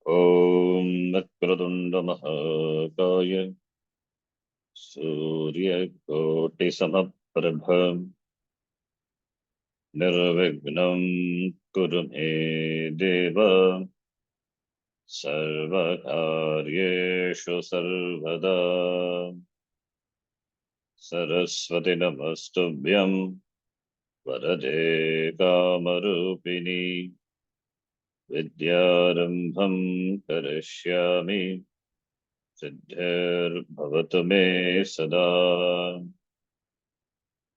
ॐ वक्रतुण्डमहाकाय सूर्यकोटिसमप्रभ निर्विघ्नं कुरु मे देव सर्वकार्येषु सर्वदा। सरस्वति नमस्तुभ्यं वरदे कामरूपिणि विद्यारम्भं करिष्यामि सिद्धिर्भवतु मे सदा।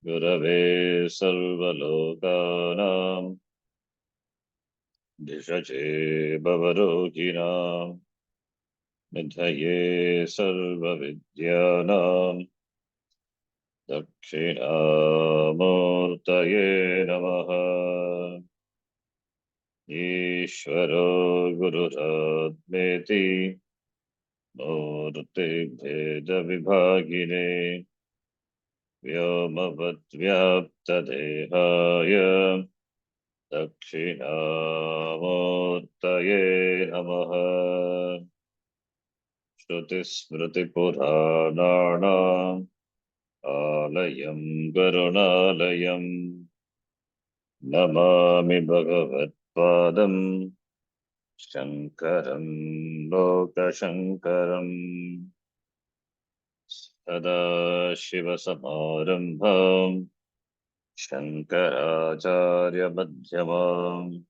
गुरवे सर्वलोकानां धिषजे भवरोगिणां निधये सर्वविद्यानां दक्षिणामूर्तये नमः। ईश्वरो गुरुरात्मेति मूर्तिभेदविभागिने व्योमवद्व्याप्तदेहाय दक्षिणामूर्तये नमः। श्रुतिस्मृतिपुराणानाम् आलयं करुणालयं नमामि भगवत्पादं शङ्करं लोकशङ्करम्। सदाशिवसमारम्भां शङ्कराचार्यमध्यमाम्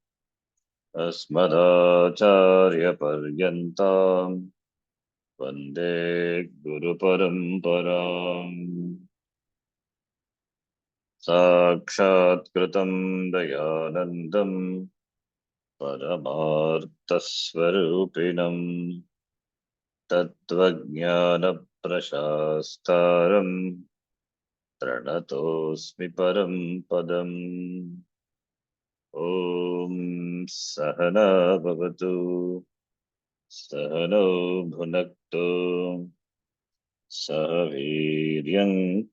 अस्मदाचार्यपर्यन्तां वन्दे गुरुपरम्पराम्। साक्षात्कृतं दयानन्दं परमार्थस्वरूपिणं तत्त्वज्ञानप्रशास्तारं प्रणतोऽस्मि परं पदम्। ॐ सहना भवतु सहनौ भुनक्तु सह वीर्यङ्करवावहै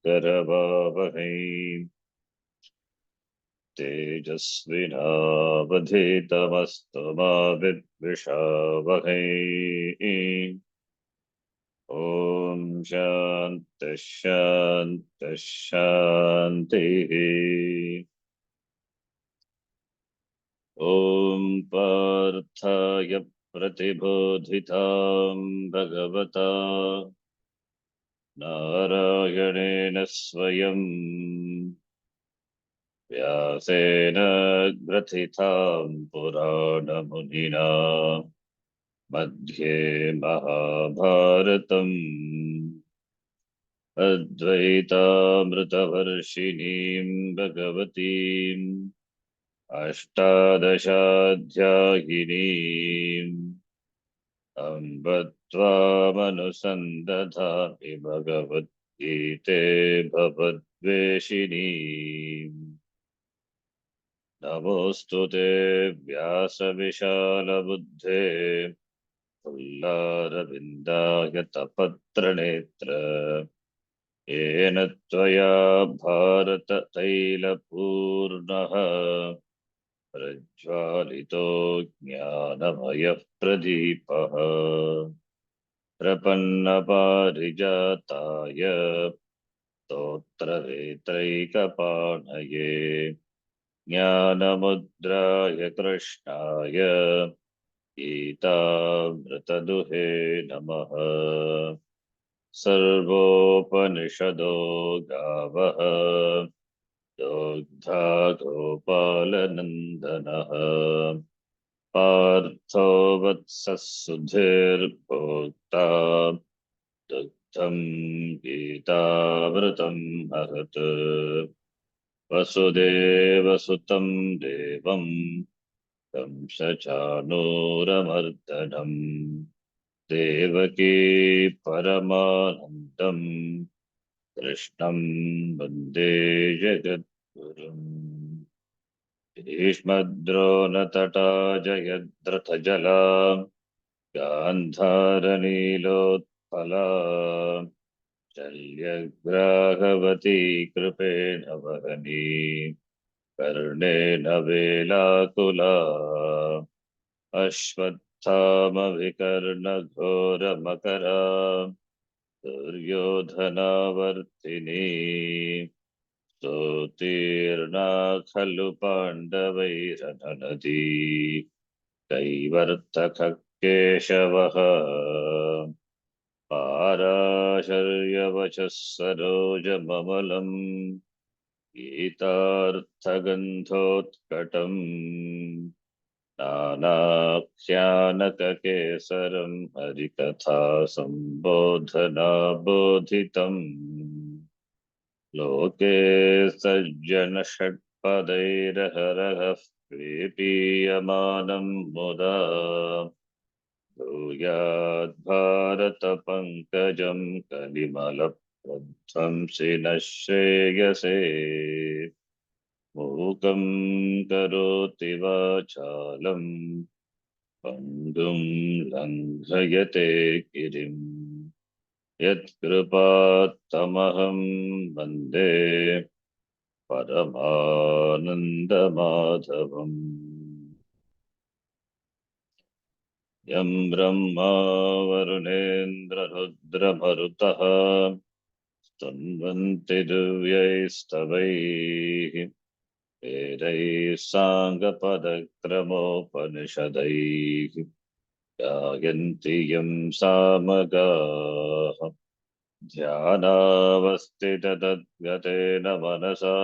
तेजस्विनावधीतमस्तु मा विद्विषावहै। ॐ शान्तिः शान्तिः शान्तिः। ॐ पार्थाय प्रतिबोधितां भगवता नारायणेन स्वयं व्यासेन ग्रथितां पुराणमुनिना मध्ये महाभारतम् अद्वैतामृतवर्षिणीं भगवतीम् अष्टादशाध्यायिनीम् अम्ब त्वामनुसन्दधामि भगवद्गीते भवद्वेषिणीम्। नमोऽस्तु ते व्यासविशालबुद्धे फुल्लारविन्दायतपत्रनेत्र येन त्वया भारततैलपूर्णः प्रज्वालितो ज्ञानमयः प्रदीपः। प्रपन्नपारिजाताय स्तोत्रवेत्रैकपाणये ज्ञानमुद्राय कृष्णाय गीतामृतदुहे नमः। सर्वोपनिषदो गावः दोग्धा गोपालनन्दनः पार्थो वत्सः सुधीर्भोक्ता दुग्धं गीतामृतं महत्। वसुदेवसुतं देवं कंसचाणूरमर्दनम् देवकी परमानन्दं कृष्णं वन्दे जगद्गुरुम्। भीष्मद्रोणतटा जयद्रथजला गान्धारनीलोत्पला शल्यग्राहवती कृपेण वहनी कर्णेन वेलाकुला। अस्तामविकर्णघोरमकरा दुर्योधनावर्तिनी स्तोतीर्णा खलु पाण्डवैरननदी कैवर्तकः केशवः पाराशर्यवचः सरोजममलम् गीतार्थगन्धोत्कटम् नानाख्यानककेसरम् हरिकथा सम्बोधनाबोधितम् लोके सज्जनषट्पदैरहरः प्रीपीयमानम् मुदा भूयाद्भारतपङ्कजम् कलिमलप्रध्वंसि नः श्रेयसे मूकं करोति वाचालम् पङ्गुं लङ्घयते गिरिम् यत्कृपात्तमहं वन्दे परमानन्दमाधवम् यं ब्रह्मा वरुणेन्द्ररुद्रमरुतः स्तन्वन्ति दिव्यैस्तवैः वेदैः साङ्गपदक्रमोपनिषदैः गायन्ति यं सामगाः ध्यानावस्थिततद्गतेन मनसा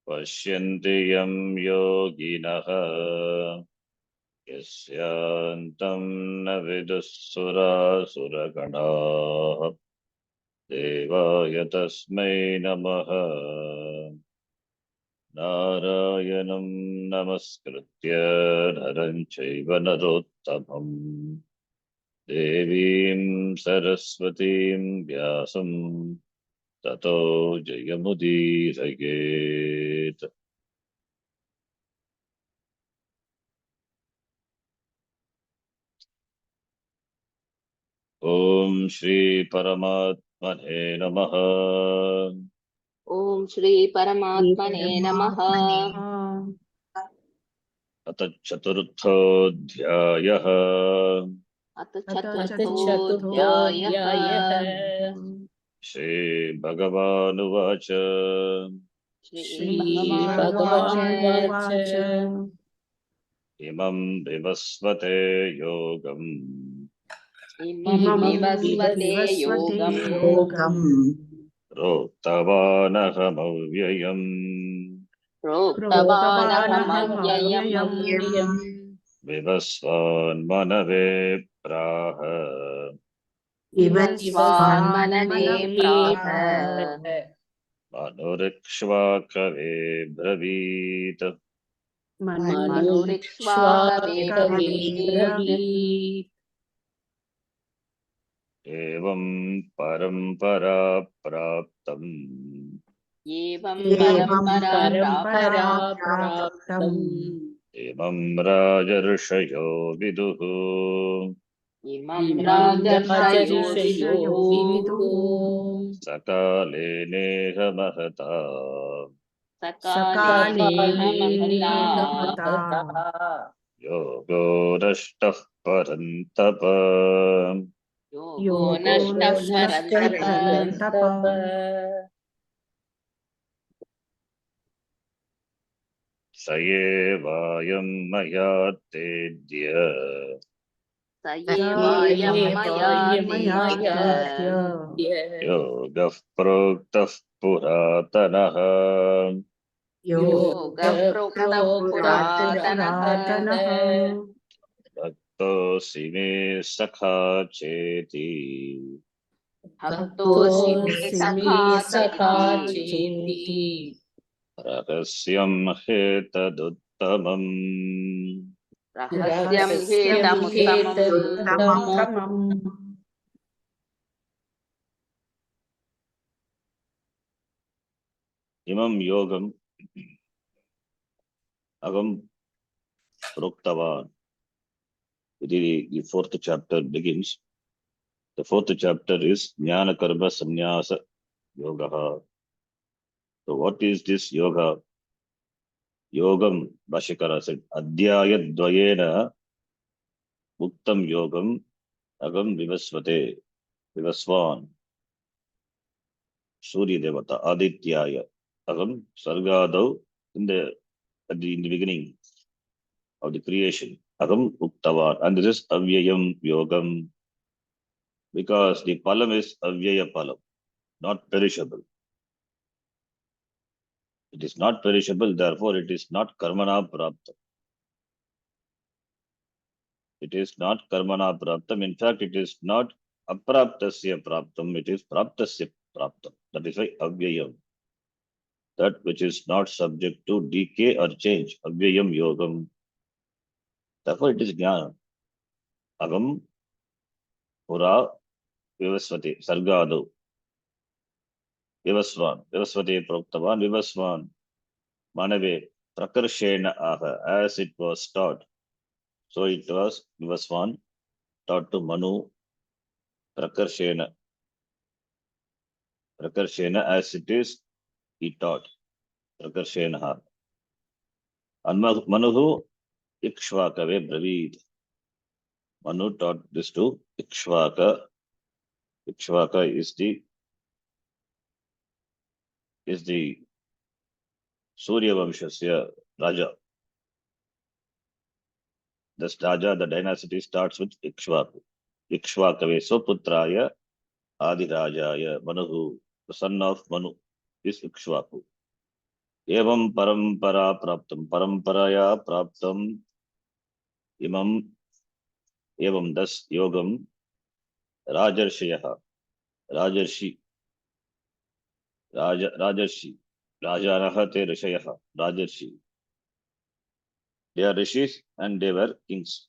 पश्यन्ति यं योगिनः यस्यान्तं न विदुःसुरासुरगणाः देवाय तस्मै नमः नारायणं नमस्कृत्य नरं चैव नरोत्तमम् देवीं सरस्वतीं व्यासं ततो जयमुदीरयेत्। ॐ श्री परमात्मने नमः। ॐ श्री परमात्मने नमः। अथ चतुर्थोऽध्यायः। अथ चतुर्थोऽध्यायः। श्रीभगवानुवाच श्रीभगवानुवाच इमं विवस्वते योगम् इमं विवस्वते योगम् प्रोक्तवानहमव्ययम् प्रोक्तवानहमव्ययम् विवस्वान्मनवे प्राह विवस्वान्मनवे प्राह मनुरिक्ष्वाकवे ब्रवीत् मनुरिक्ष्वाकवे ब्रवीत् एवं परम्परा प्राप्तम् एवं परम्परा प्राप्तम् इमं राजर्षयो विदुः इमं राजर्षयो विदुः सकाले नेह महता सकाले महता योगो नष्टः परन्तप योगो नष्टः परन्तप स एवायं मया तेद्य स एवायं मया तेद्य योगः प्रोक्तः पुरातनः योगः प्रोक्तः पुरातनः भक्तोऽसि मे सखा चेति भक्तोऽसि मे सखा चेति रहस्यं ह्येतदुत्तमम् रहस्यं ह्येतमुत्तमम् इमं योगम् अहं प्रोक्तवान्. The fourth chapter begins. The fourth chapter is Jnana Karma Sannyasa Yoga. So what is this yoga? Yogam, Bhashyakara said, Adhyaya Dvayena Uktam Yogam Agam Vivasvate Vivasvan Surya Devata Adityaya Agam Sargadau in the beginning of the creation. Agam Uktavan. And this is Avyayam Yogam because the palam is Avyaya palam, not perishable. It is not perishable, therefore it is not karmana praptam. It is not karmana praptam. In fact, it is not apraptasya praptam. It is praptasya praptam. That is why avyayam. That which is not subject to decay or change. Avyayam yogam. Therefore it is jnana. Agam pura vivasvati sargadu. Vivasvan. Vivasvati proktavan. Vivasvan. Manave prakarshena aha. As it was taught. So it was Vivasvan taught to Manu Prakarshena. Prakarshena as it is, he taught. Prakarshena. And Manuhu Ikshvakave Bravid. Manu taught this to Ikshvaka. Ikshvaka is the Surya Vamshasya Raja. This Raja, the dynasty starts with Ikshvaku. Ikshvakave Soputraya Adirajaya Manuhu, the son of Manu, is Ikshvaku. Evam parampara praptam. Paramparaya praptam imam evam das yogam rajarshayaha. Rajarshi. Rajarshi. Rajanaha te rishayaha. Rajarshi. They are rishis and they were kings.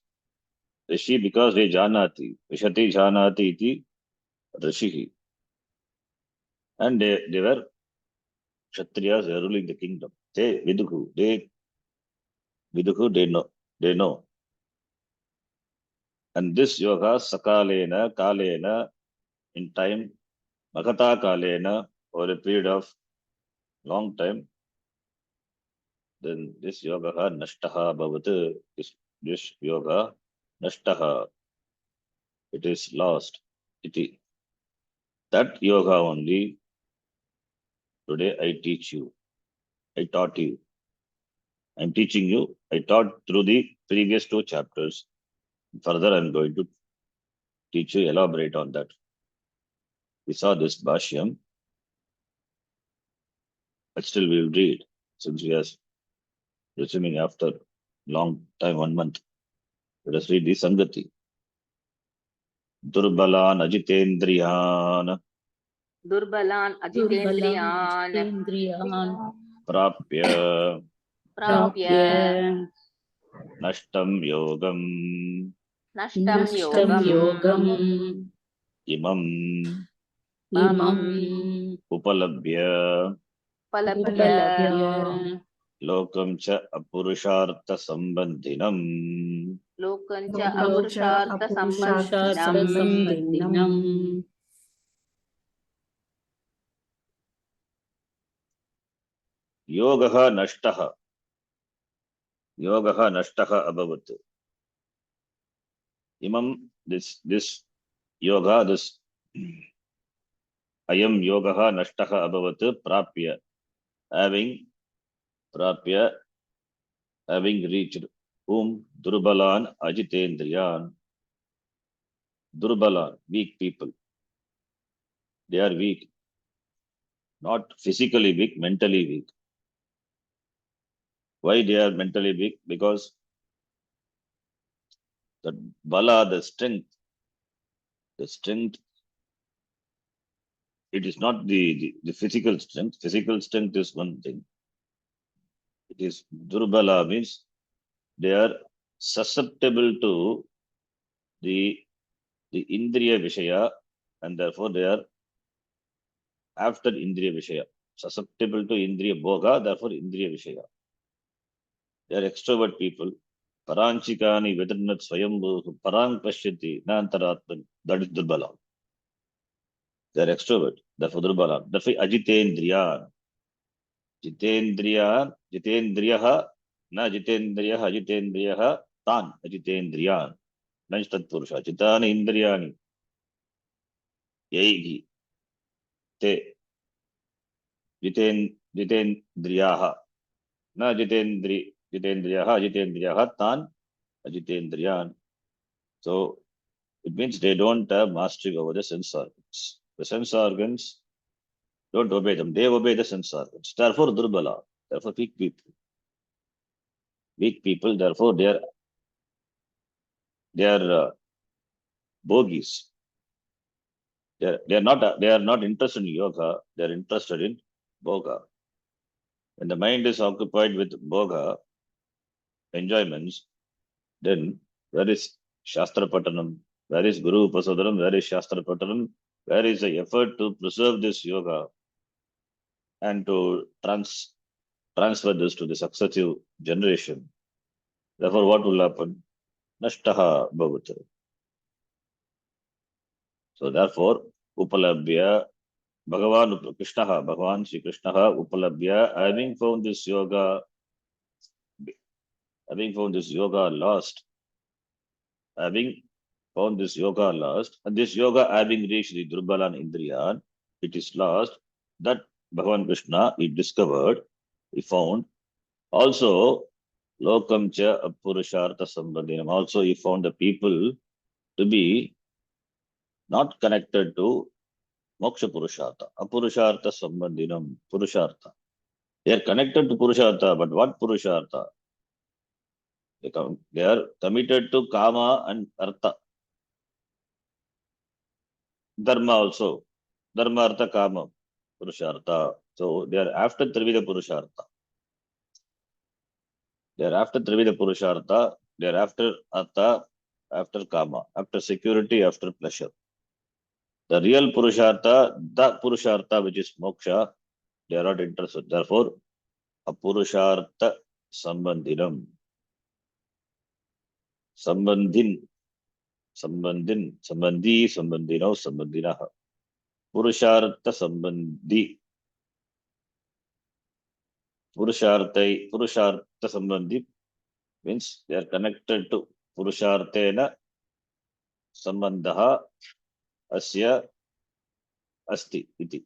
Rishi because they janati. Rishati janati iti rishihi. And they were Kshatriyas ruling the kingdom. They viduhu. They know. They know. And this yoga sakalena, kalena, in time, Magata kalena, over a period of long time, then this yoga nashtaha bhavatu, this yoga nashtaha, it is lost. Iti. That yoga only today I teach you. I taught you. I'm teaching you. I taught through the previous 2 chapters. Further, I'm going to teach you, elaborate on that. We saw this Bhashyam, but still we will read since we are resuming after long time, 1 month. Let us read the Sangati. Durbalan ajitendriyan Durbalan Durbalan ajitendriyan Indriyan prapya Prapya nashtam yogam Nashtam Nashtam Yogam Yogam imam Imam upalabhya Palabhya Upalabhya lokam cha apurushartha sambandhinam Lokancha Loka Apurushartha Apurushartha Sambandhinam Sambandhinam yogaha nashtaha abhavat. Imam, this yoga, this ayam yogaha nashtaha abhavat prapya, having reached whom durbalan ajitendriyan. Durbalan, weak people. They are weak, not physically weak, mentally weak. Why they are mentally weak? Because the bala, the strength, it is not the physical strength. Physical strength is one thing. It is durbala means they are susceptible to the indriya vishaya, and therefore they are after indriya vishaya. Susceptible to indriya bhoga, therefore indriya vishaya. They are extrovert people. Paranchikani vedranat swayambhu parang pashyati nantaratman. That is durbala. They are extrovert, therefore durbala. Therefore ajitendriya. Jitendriyaha, na jitendriyaha, tan ajitendriyan. means tat purusha. Chitani indriyani yaihi te jitendriyaha. Na jitendriyaha tan ajitendriyan. So it means they don't have mastery over the sense organs. The sense organs don't obey them. They obey the sense organs. Therefore, durbala. Therefore, weak people. Weak people. Therefore, they are bogies. They are not interested in yoga. They are interested in bhoga. When the mind is occupied with bhoga enjoyments, then where is Shastra Patanam? Where is Guru Upasadanam? Where is Shastra Patanam? Where is the effort to preserve this yoga and to transfer this to the successive generation? Therefore, what will happen? Nashtaha bhavata. So therefore, Upalabhya, Bhagavan Sri Krishna, Upalabhya, having found this yoga lost, and this yoga having reached the Durbalan Indriyan, it is lost. That Bhagavan Krishna, he discovered, he found. Also, Lokam cha apurushartha sambandhinam. Also, he found the people to be not connected to moksha purushartha. Apurushartha sambandhinam. Purushartha. They are connected to purushartha, but what purushartha? They are committed to kama and artha. Dharma also. Dharma, artha, kama, purushartha. So they are after Trivida Purushartha. They are after Trivida Purushartha. They are after artha, after kama, after security, after pleasure. The real Purushartha, the Purushartha which is moksha, they are not interested. Therefore, apurushartha sambandhinam. Sambandhin, sambandhino, sambandhinaha. Purushartha sambandhi. Purushartha sambandhi means they are connected to Purusharthena sambandha asya asti iti.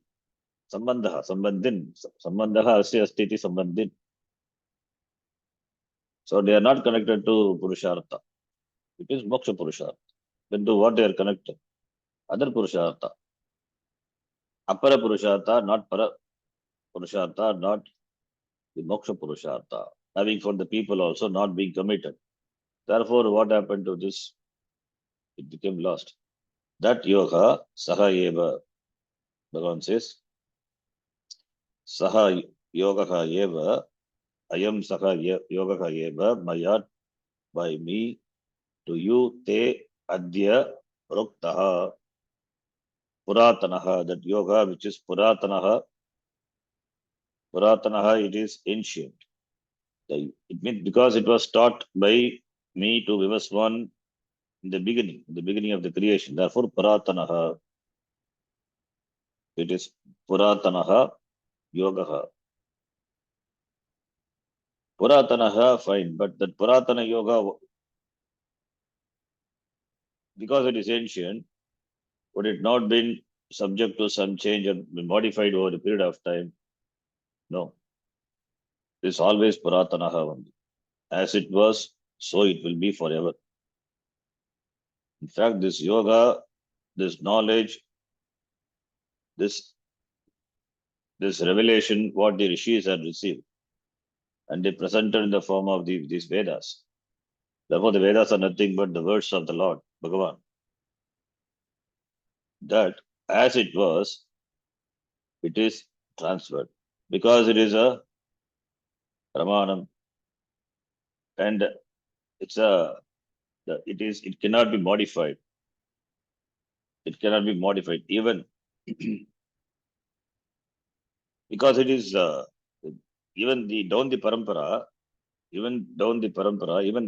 Sambandhin. Sambandha asya asti iti sambandhin. So they are not connected to Purushartha. It is moksha Purushartha. Then to what they are connected? Other Purushartha. Apara Purushartha, not para Purushartha, not the moksha Purushartha. Having for the people also not being committed. Therefore, what happened to this? It became lost. That yoga, saha eva, Bhagavan says, saha yoga eva, ayam saha yoga eva, mayat, by me, to you, te adya ruktaha, puratanaha, that yoga which is puratanaha, it is ancient. It means because it was taught by me to Vivaswan in the beginning of the creation. Therefore, puratanaha, it is puratanaha yogaha. Puratanaha, fine, but that puratana yoga, because it is ancient, would it not been subject to some change and be modified over a period of time? No. It is always puratanaha only. As it was, so it will be forever. In fact, this yoga, this knowledge, this revelation, what the rishis had received, and they presented in the form of these Vedas. Therefore, the Vedas are nothing but the words of the Lord, Bhagavan. That as it was, it is transferred. Because it is a Ramanam, and it cannot be modified. It cannot be modified, even because it is even down the parampara, even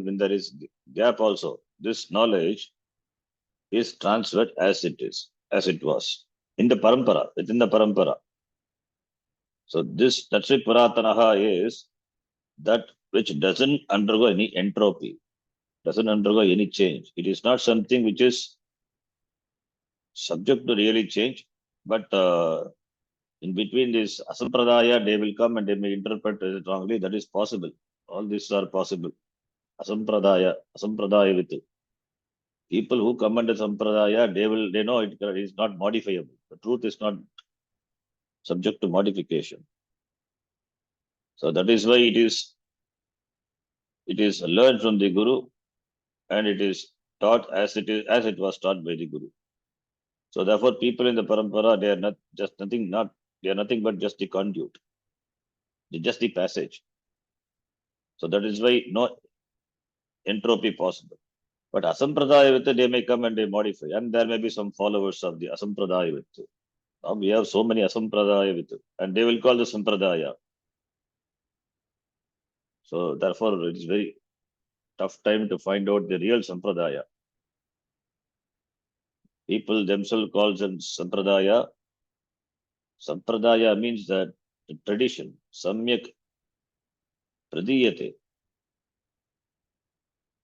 when there is gap also, this knowledge is transferred as it was in the parampara, within the parampara. So this Tatrik Puratanaha is that which doesn't undergo any entropy. doesn't undergo any change. It is not something which is subject to really change, but in between this asampradaya, they will come and they may interpret it wrongly. That is possible. All these are possible. Asampradaya with people who come under sampradaya, they know it is not modifiable. The truth is not subject to modification. So that is why it is learned from the Guru, and it is taught as it was taught by the Guru. So therefore, people in the parampara, they are nothing but just the conduit, just the passage. So that is why no entropy possible. But asampradaya with they may come and they modify, and there may be some followers of the asampradaya with. Now we have so many asampradaya with, and they will call the sampradaya. So therefore, it is very tough time to find out the real sampradaya. People themselves call them sampradaya. Sampradaya means that the tradition, samyak pradiyate.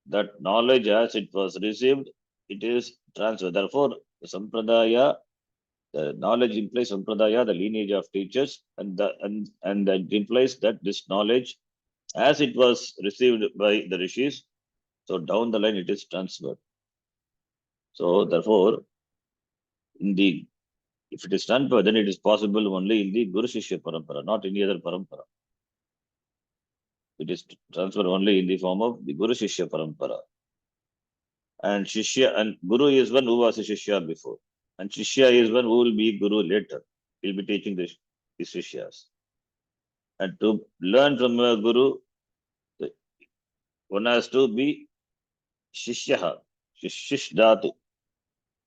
That knowledge as it was received, it is transferred. Therefore, the sampradaya, the knowledge implies sampradaya, the lineage of teachers, and that implies that this knowledge, as it was received by the rishis, so down the line it is transferred. So therefore, if it is transferred, then it is possible only in the Guru Shishya Parampara, not any other Parampara. It is transferred only in the form of the Guru Shishya Parampara. And Shishya and Guru is one who was a Shishya before. And Shishya is one who will be Guru later. He will be teaching the Shishyas. And to learn from a Guru, one has to be Shishyaha, Shish Dhatu.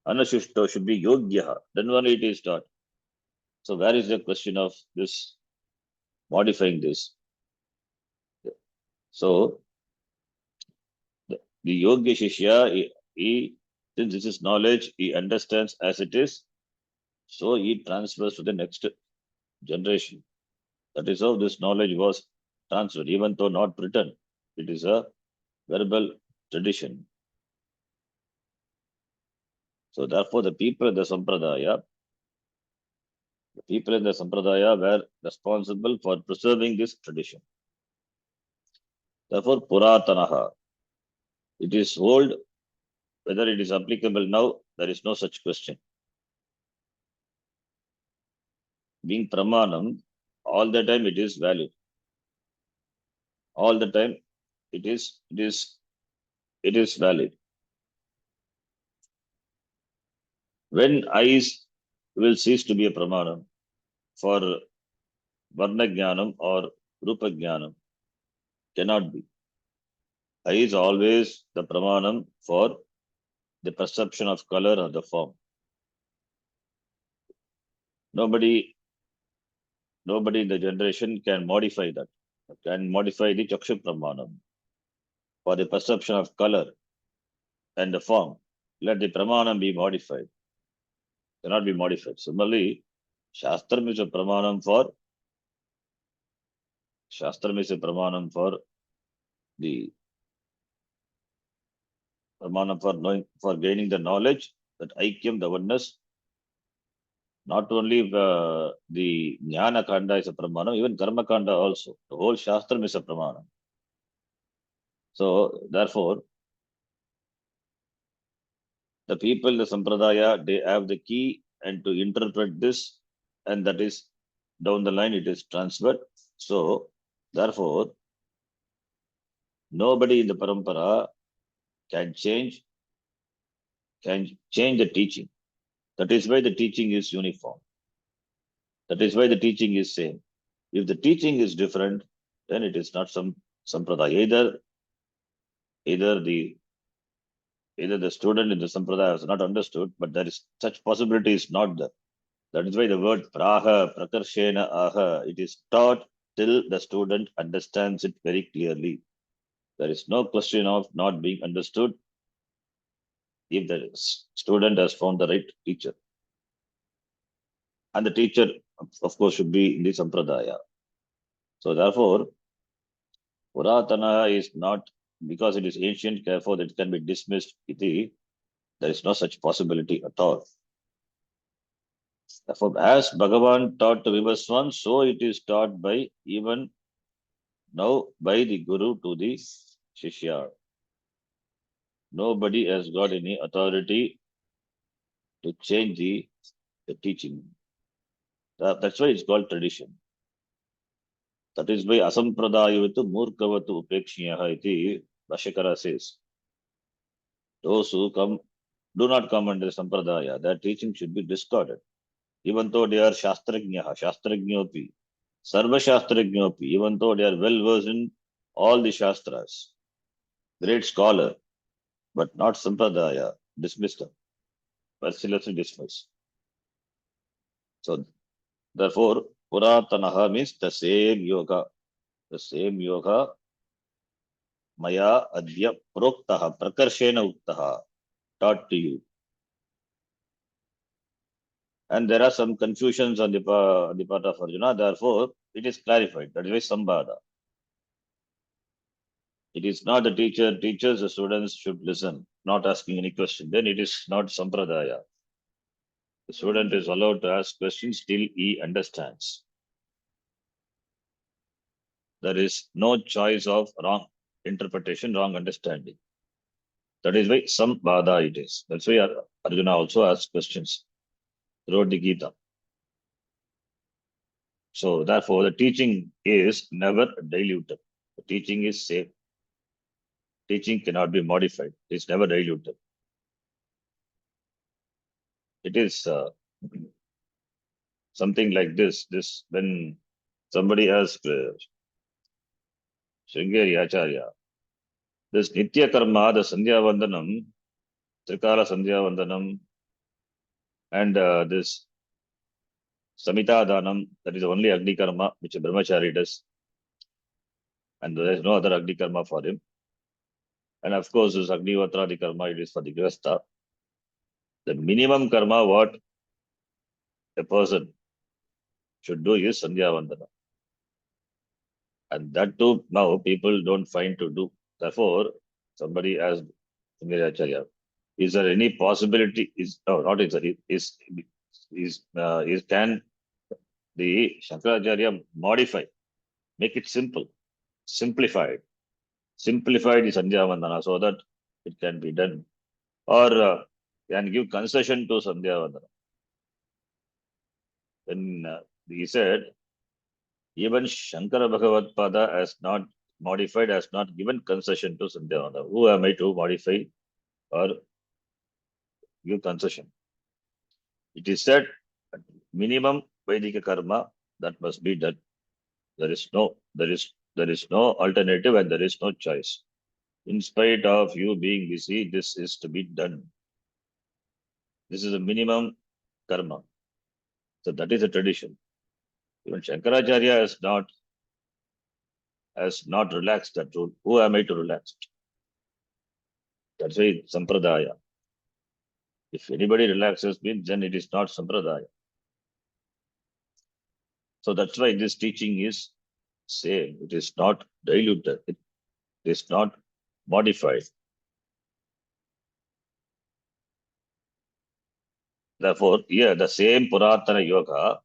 Anashishto should be Yogyaha. Then only it is taught. So where is the question of this modifying this? So the Yogya Shishya, since this is knowledge, he understands as it is, so he transfers to the next generation. That is how this knowledge was transferred, even though not written. It is a verbal tradition. So therefore, the people in the Sampradaya were responsible for preserving this tradition. Therefore, Puratanaha, it is old. Whether it is applicable now, there is no such question. Being Pramanam, all the time it is valid. All the time it is valid. When eyes will cease to be a Pramanam for Varna Jnanam or Rupa Jnanam, cannot be. Eye is always the Pramanam for the perception of color or the form. Nobody in the generation can modify that, can modify the Chakshu Pramanam for the perception of color and the form. Let the Pramanam be modified. Cannot be modified. Similarly, Shastram is a Pramanam for the Pramanam for knowing, for gaining the knowledge that Aikyam, the oneness. Not only the Jnana Kanda is a Pramanam, even Karma Kanda also. The whole Shastram is a Pramanam. So, therefore, the people, the Sampradaya, they have the key and to interpret this, and that is down the line, it is transferred. So, therefore, nobody in the Parampara can change the teaching. That is why the teaching is uniform. That is why the teaching is same. If the teaching is different, then it is not some Sampradaya. Either the student in the Sampradaya has not understood, but there is such possibility is not there. That is why the word praha, prakarshena aha, it is taught till the student understands it very clearly. There is no question of not being understood if the student has found the right teacher. And the teacher, of course, should be in the Sampradaya. So therefore, Puratana is not because it is ancient, therefore it can be dismissed. Iti, there is no such possibility at all. Therefore, as Bhagavan taught to Vivaswan, so it is taught by even now by the Guru to the Shishya. Nobody has got any authority to change the teaching. That's why it's called tradition. That is why asampradayavatu murkavatu upekshiyaha iti Bhashyakara says. Those who do not come under sampradaya, their teaching should be discarded. Even though they are shastrajnyopi, sarva shastrajnyopi, even though they are well versed in all the shastras, great scholar, but not sampradaya, dismiss them, mercilessly dismiss. So, therefore, puratanaha means the same yoga, maya adya proktaha, prakarshena uktaha, taught to you. And there are some confusions on the part of Arjuna, therefore, it is clarified. That is why Sambhada. It is not the teacher teaches, the students should listen, not asking any question. Then it is not Sampradaya. The student is allowed to ask questions till he understands. There is no choice of wrong interpretation, wrong understanding. That is why Sambhada it is. That's why Arjuna also asks questions throughout the Gita. So therefore, the teaching is never diluted. The teaching is safe. Teaching cannot be modified. It's never diluted. It is something like this. When somebody asks Sringeri Acharya, this Nitya Karma, the Sandhya Vandanam, Trikala Sandhya Vandanam, and this Samita Danam, that is only Agni Karma, which a Brahmachari does. And there is no other Agni Karma for him. And of course, this Agni Vatradi Karma, it is for the Grihastha. The minimum karma what a person should do is Sandhya Vandana. And that too, now people don't find to do. Therefore, somebody asked Acharya, is there any possibility? Can the Shankaracharya modify, make it simple, simplified the Sandhya Vandana so that it can be done, or can give concession to Sandhya Vandana? Then he said, even Shankara Bhagavad Pada has not modified, has not given concession to Sandhya Vandana. Who am I to modify or give concession? It is said minimum Vedika karma that must be done. There is no alternative and there is no choice. In spite of you being busy, this is to be done. This is a minimum karma. So that is a tradition. Even Shankaracharya has not relaxed that rule. Who am I to relax it? That's why Sampradaya. If anybody relaxes me, then it is not Sampradaya. So that's why this teaching is same. It is not diluted. It is not modified. Therefore, here the same Puratana Yoga,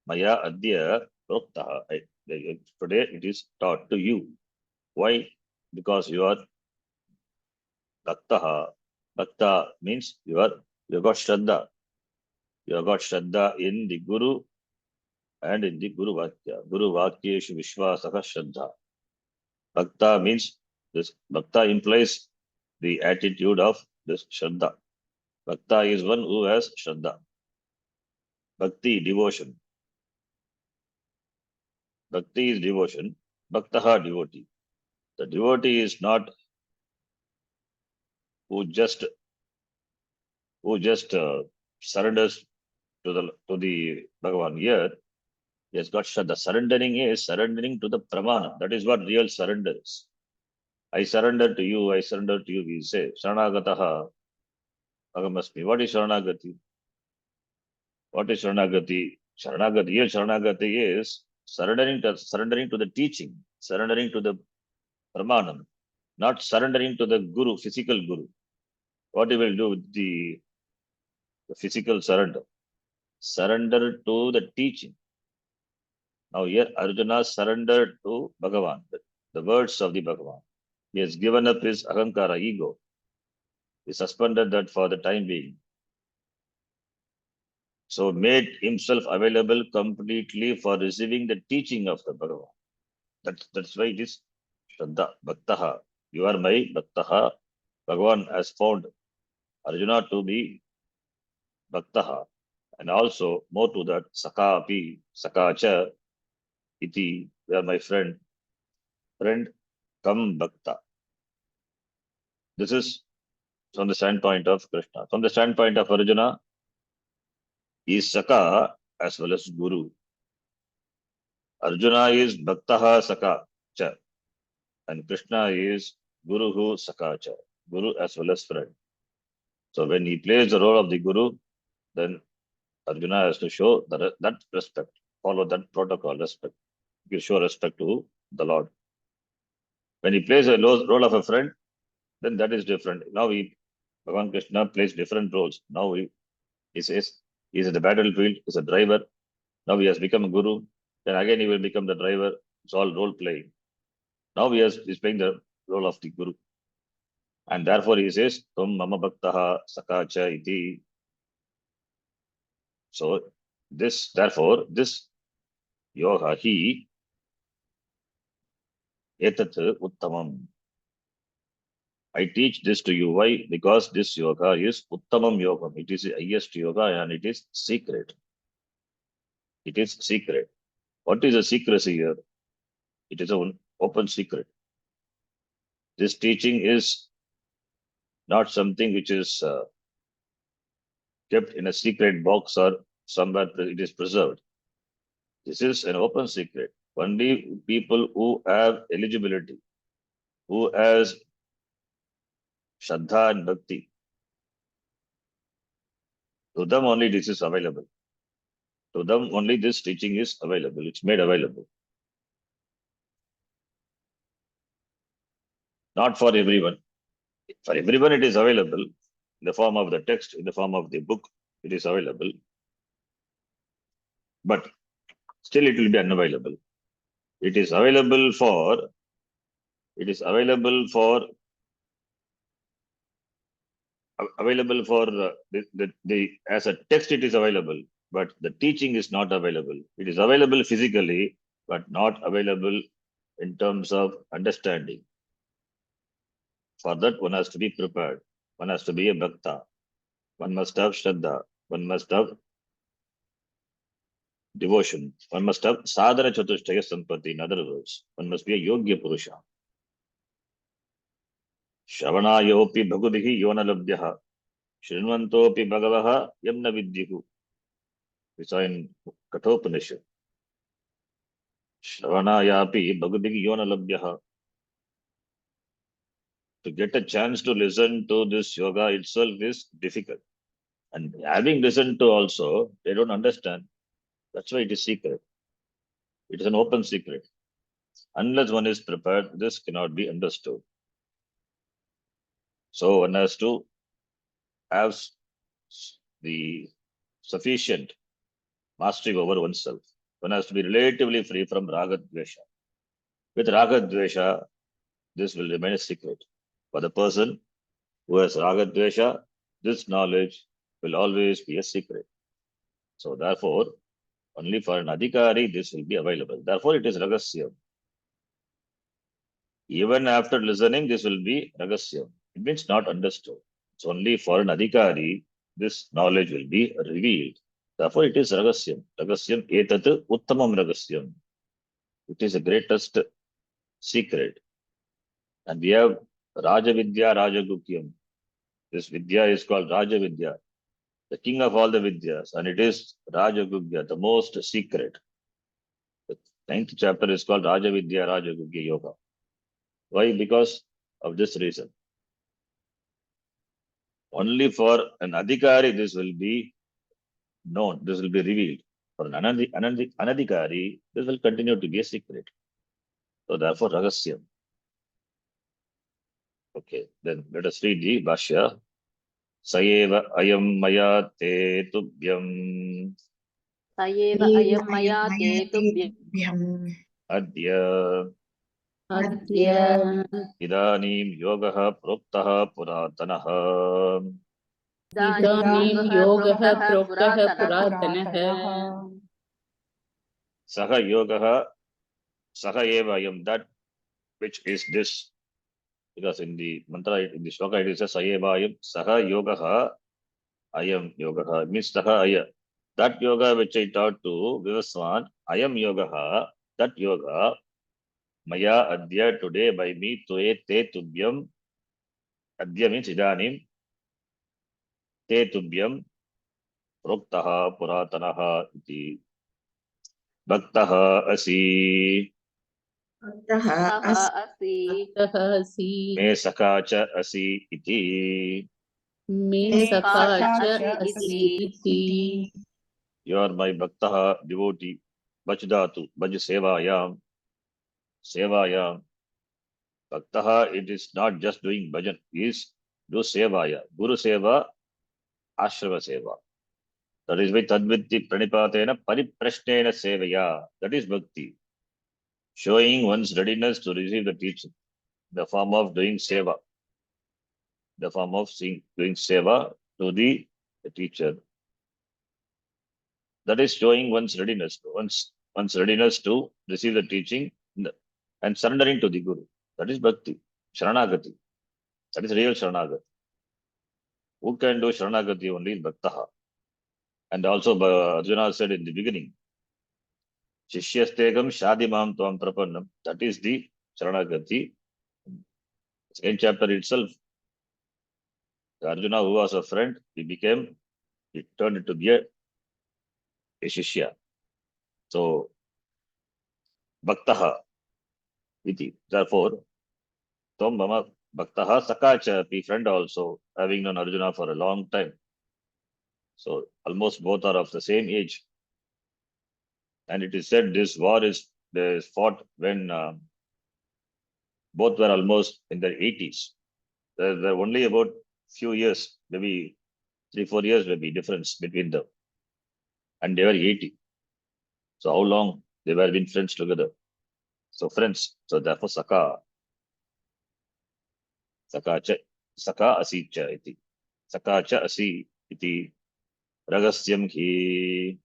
Maya Adya Proktaha. Today it is taught to you. Why? Because you are Bhaktaha. Bhakta means you have got Shraddha. You have got Shraddha in the Guru and in the Guru Vakya. Guru Vakyeshu Vishwasaha Shraddha. Bhakta means this. Bhakta implies the attitude of this Shraddha. Bhakta is one who has Shraddha. Bhakti, devotion. Bhakti is devotion. Bhaktaha, devotee. The devotee is not who just surrenders to the Bhagavan. Here, he has got Shraddha. Surrendering is surrendering to the Pramana. That is what real surrender is. I surrender to you, we say. Sharanagataha Agamasmi. What is Sharanagati? What is Sharanagati? Sharanagati is surrendering to the teaching, surrendering to the Pramanam, not surrendering to the Guru, physical Guru. What he will do with the physical surrender? Surrender to the teaching. Now here Arjuna surrendered to Bhagavan, the words of the Bhagavan. He has given up his ahankara, ego. He suspended that for the time being. So made himself available completely for receiving the teaching of the Bhagavan. That's why it is Shraddha, Bhaktaha. You are my Bhaktaha. Bhagavan has found Arjuna to be Bhaktaha. And also, more to that, Sakapi, Sakacha, Iti, you are my friend. Friend, come Bhakta. This is from the standpoint of Krishna. From the standpoint of Arjuna, he is Saka as well as Guru. Arjuna is Bhaktaha Saka Cha, and Krishna is Guruhu Saka Cha, Guru as well as friend. So when he plays the role of the Guru, then Arjuna has to show that respect, follow that protocol, respect. He show respect to the Lord. When he plays a role of a friend, then that is different. Now Bhagavan Krishna plays different roles. Now he says he is at the battlefield, he is a driver. Now he has become a guru. Then again he will become the driver. It's all role playing. Now he's playing the role of the guru. And therefore he says, Tum mama bhaktaha sakacha iti. So therefore this yoga he etat uttamam. I teach this to you. Why? Because this yoga is uttamam yoga. It is the highest yoga and it is secret. It is secret. What is the secrecy here? It is an open secret. This teaching is not something which is kept in a secret box or somewhere it is preserved. This is an open secret. Only people who have eligibility, who has Shraddha and Bhakti, to them only this is available. To them only this teaching is available. It's made available. Not for everyone. For everyone it is available in the form of the text, in the form of the book, it is available. But still it will be unavailable. It is available for the as a text it is available, but the teaching is not available. It is available physically, but not available in terms of understanding. For that one has to be prepared. One has to be a bhakta. One must have shraddha. One must have devotion. One must have sadhana chatushtaya sampatti. In other words, one must be a yogya purusha. Shravanayopi bhagudihi yona labdyaha. Shrinvantopi bhagavaha yamna vidyahu. We saw in Kathopanishad. Shravanayapi bhagudihi yona labdyaha. To get a chance to listen to this yoga itself is difficult. And having listened to also, they don't understand. That's why it is secret. It is an open secret. Unless one is prepared, this cannot be understood. So one has to have the sufficient mastery over oneself. One has to be relatively free from raga dvesha. With raga dvesha, this will remain a secret. For the person who has raga dvesha, this knowledge will always be a secret. So therefore, only for an adhikari this will be available. Therefore, it is ragasyam. Even after listening, this will be ragasyam. It means not understood. It's only for an adhikari this knowledge will be revealed. Therefore, it is ragasyam. Ragasyam etat uttamam ragasyam. It is the greatest secret. And we have Rajavidya, Rajagukyam. This Vidya is called Rajavidya, the king of all the Vidyas, and it is Rajagugya, the most secret. The 9th chapter is called Rajavidya, Rajagugya Yoga. Why? Because of this reason. Only for an adhikari this will be known, this will be revealed. For an anadhikari, this will continue to be a secret. So therefore, Ragasyam. Okay, then let us read the Bhashya. Sayeva ayam maya te tubhyam Sayeva ayam maya te tubhyam adya Adya idanim yogaha proktaha puratanaha Idanim yogaha proktaha puratanaha puratanaha saha yogaha saha eva ayam, that which is this. Because in the mantra, in the shloka, it says sayeva ayam saha yogaha ayam yogaha, means saha aya. That yoga which I taught to Vivaswan, ayam yogaha, that yoga, maya adya, today by me, tuye te tubhyam, adya means idanim, te tubhyam, proktaha puratanaha iti, bhaktaha asi, Taha asi Asi me sakacha asi iti. Me me kacha sakacha asi asi iti. iti You are my bhaktaha, devotee, bhajdatu, bhaj sevayam, bhaktaha, it is not just doing bhajan, is do sevaya, guru seva, ashrava seva. That is why tadvitti pranipatena pariprashnena sevaya. That is bhakti. Showing one's readiness to receive the teaching, the form of doing seva, the form of doing seva to the teacher. That is showing one's readiness, one's readiness to receive the teaching and surrendering to the Guru. That is bhakti, sharanagati. That is real sharanagati. Who can do sharanagati only is bhaktaha. And also Arjuna said in the beginning, Shishyastegam Shadimam Tvam Prapannam. That is the Sharanagati. Second chapter itself, Arjuna, who was a friend, he turned into be a Shishya. So, Bhaktaha iti. Therefore, Tvam Mama Bhaktaha Sakacha, be friend also, having known Arjuna for a long time. So, almost both are of the same age. And it is said this war is fought when both were almost in their 80s. There were only about few years, maybe 3-4 years maybe difference between them. And they were 80. So how long they were been friends together? So friends. So therefore Saka asi cha iti. Saka cha asi iti ragasyam hi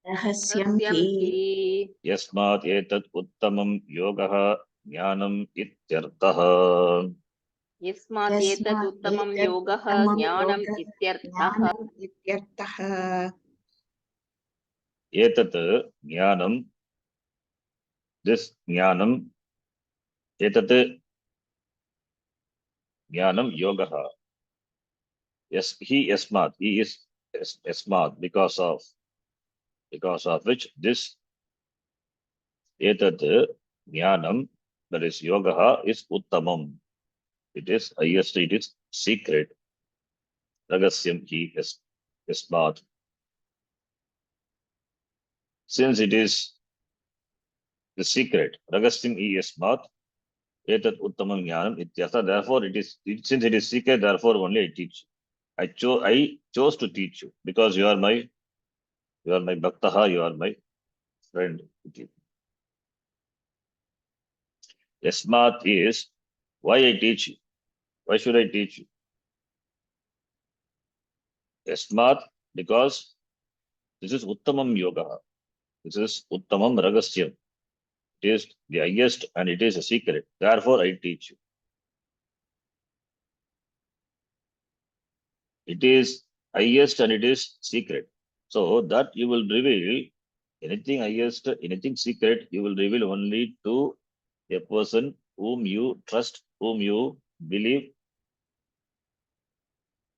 Rahasyam hi yasmat etat uttamam yogaha jnanam ityartah. yasmat etat uttamam yogah jnanam ityarthah. Etat jnanam, this jnanam, etat jnanam yogaha. Yes, he yasmat, he is yasmat, because of which this etat jnanam, that is yogaha, is uttamam. It is highest, it is secret. Ragasyam hi yasmat. Since it is the secret, ragasyam hi yasmat, etat uttamam jnanam ityartha. Therefore, since it is secret, therefore only I teach. I chose to teach you because you are my bhaktaha, you are my friend. Yasmat is why I teach you. Why should I teach you? Yasmat, because this is Uttamam Yoga. This is Uttamam Ragasyam. It is the highest and it is a secret. Therefore, I teach you. It is highest and it is secret. So that you will reveal anything highest, anything secret, you will reveal only to a person whom you trust, whom you believe,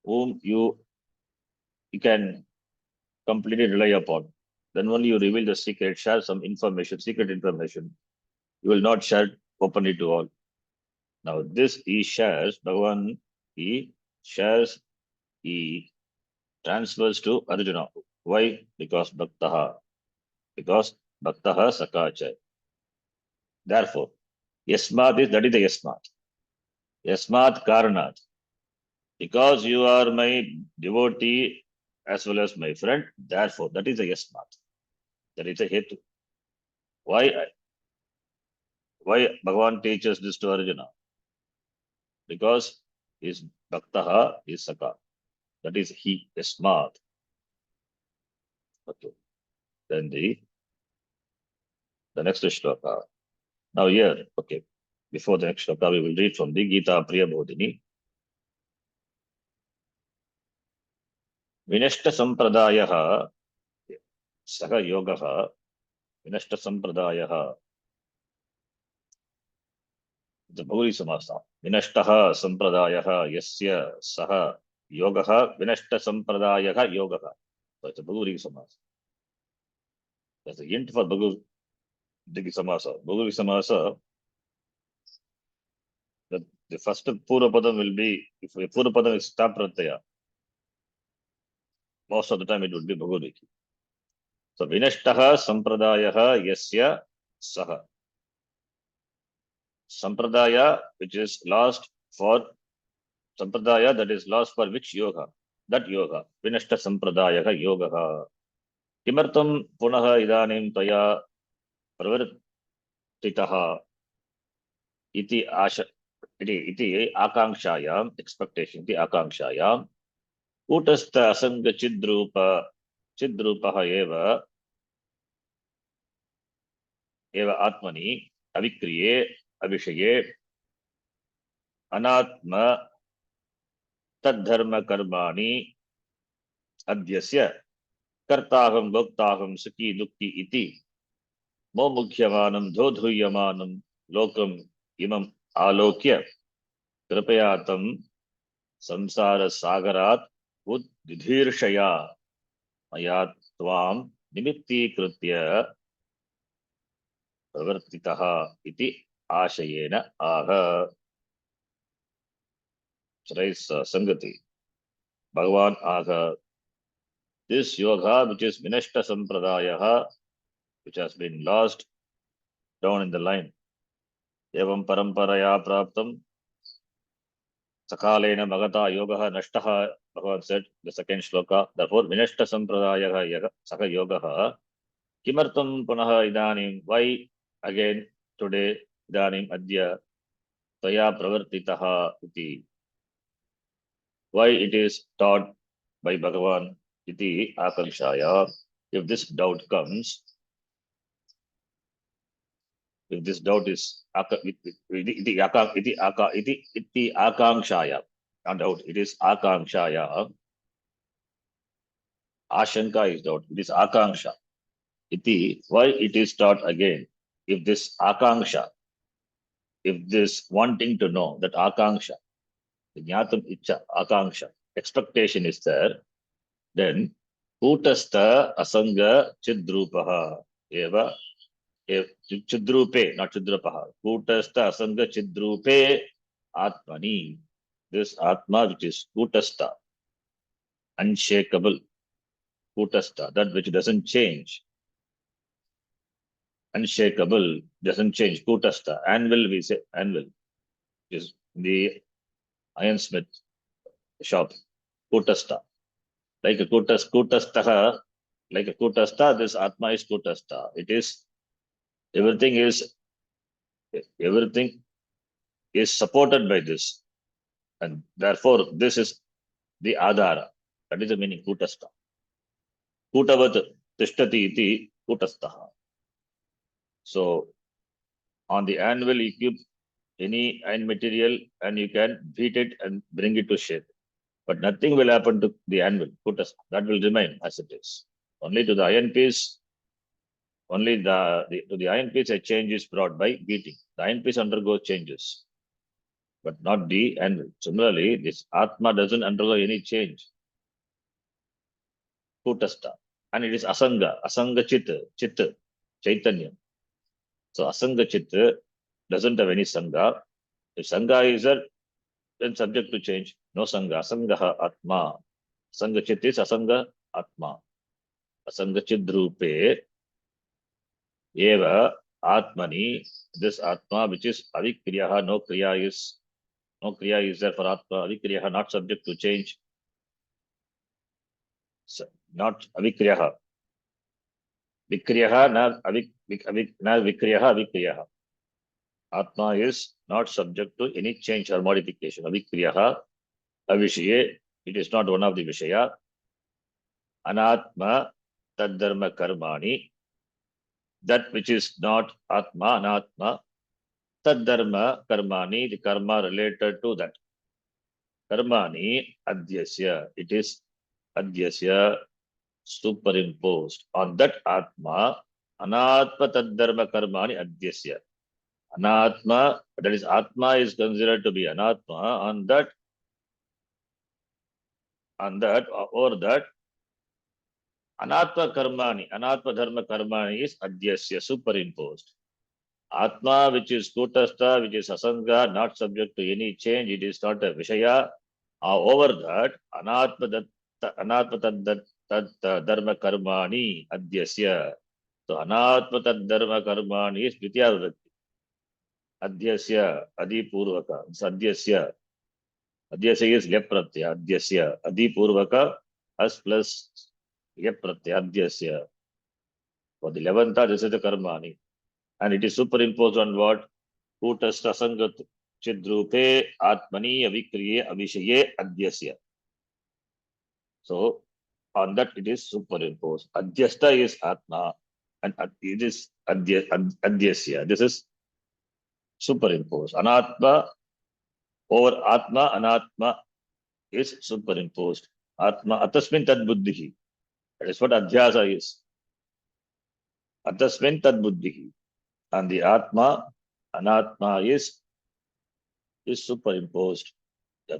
whom you can completely rely upon. Then only you reveal the secret, share some information, secret information. You will not share openly to all. Now this he shares, Bhagavan, he shares, he transfers to Arjuna. Why? Because Bhaktaha. Because Bhaktaha Sakacha. Therefore, Yasmat is, that is the Yasmat. Yasmat Karanat. Because you are my devotee as well as my friend, therefore, that is a Yasmat. That is a Hetu. Why Bhagavan teaches this to Arjuna? Because his Bhaktaha is Saka. That is he, Yasmat. Okay. Then the next shloka. Now here, okay. Before the next shloka, we will read from the Gita Priya Bodhini. Vinashta Sampradayaha Saha Yogaha Vinashta Sampradayaha the Bhuri Samasa. Vinashtaha Sampradayaha Yasya Saha Yogaha Vinashta Sampradayaha Yogaha. So it's a Bhuri Samasa. That's the hint for Bhagavad Samasa. Bhagavad Samasa, the first Pura Padam will be, if a Pura Padam is Stap Pratyaya, most of the time it would be Bhagavad. So Vinashtaha Sampradayaha Yasya Saha. Sampradaya, which is lost for Sampradaya, that is lost for which yoga? That yoga. Vinashta Sampradayaha Yogaha. Kimartam Punaha Idanim Taya Pravartitaha iti asha iti akankszayam, expectation iti akankszayam utastha asanga chidrupaha eva atmani avikriye avishaye anatma taddharma karmani adhyasya kartaham bhoktaham sukhi dukhi iti momukhyamanam dhodhuyamanam lokam imam alokya kripayatam samsara sagarat uddhirshaya maya tvam nimitti krutya pravartitaha iti ashayena aha. Today's Sangati. Bhagavan aha. This yoga, which is Vinashta Sampradayaha, which has been lost down in the line. Evam paramparaya praptam sakalena magata yogaha nashtaha, Bhagavan said, the second shloka. Therefore, Vinashta Sampradayaha saka yogaha kimartam punaha idanim. Why again today idanim adya taya pravartitaha iti. Why it is taught by Bhagavan iti akankszaya. If this doubt comes, if this doubt is iti akankszaya, not doubt, it is akankszaya. Ashanka is doubt, it is akanksha. Iti, why it is taught again? If this akanksha, if this wanting to know, that akanksha, the jnatam icha, akanksha, expectation is there, then kutastha asanga chidrupaha eva chidrupe, not chidrupaha, kutastha asanga chidrupe atmani. This atma which is kutastha, unshakable, kutastha, that which doesn't change. Unshakable, doesn't change. Kutastha, anvil, we say anvil, is the ironsmith shop. Kutastha, like a kutastha, like a kutastha, this atma is kutastha. It is, everything is supported by this. And therefore, this is the adhara. That is the meaning, kutastha. Kutavat tishtati iti kutastha. So, on the anvil, you keep any iron material and you can beat it and bring it to shape. But nothing will happen to the anvil. That will remain as it is. Only to the iron piece, only to the iron piece a change is brought by beating. The iron piece undergoes changes, but not the anvil. Similarly, this Atma doesn't undergo any change. Kutastha. And it is Asanga. Asanga Chitta, Chaitanya. So Asanga Chitta doesn't have any Sangha. If Sangha is there, then subject to change. No Sangha. Asangaha Atma. Asanga Chitta is Asanga Atma. Asanga Chidrupe Eva Atmani. This Atma which is Avikriyaha, no Kriya is No kriya is there for Atma. Avikriya not subject to change. Not avikriya. Vikriya na vikriya. Atma is not subject to any change or modification. Avikriya, avishaye, it is not one of the vishaya. Anatma, taddharma karmani, that which is not Atma, Anatma, taddharma karmani, the karma related to that. Karmani, adyasya, it is adyasya, superimposed on that Atma, Anatma taddharma karmani adyasya. Anatma, that is Atma is considered to be Anatma on that or that Anatma karmani, Anatma dharma karmani is adyasya, superimposed. Atma, which is kutastha, which is asanga, not subject to any change, it is not a vishaya. Over that, anatma tad dharma karmani adyasya. So anatma tad dharma karmani is dvitiya vibhakti. Adyasya, adipurvaka. It's adyasya. Adyasya is lep pratyaya. Adyasya, adipurvaka, as plus lep pratyaya. Adyasya. For the 11th, this is the karmani. And it is superimposed on what? Kutastha asangat chidrupe atmani avikriye avishaye adyasya. So on that it is superimposed. Adyasta is Atma and it is adyasya. This is superimposed. Anatma over Atma, Anatma is superimposed. Atma atasmin tad buddhihi. That is what adhyasa is. Atasmin tad buddhihi. And the Atma, Anatma is superimposed.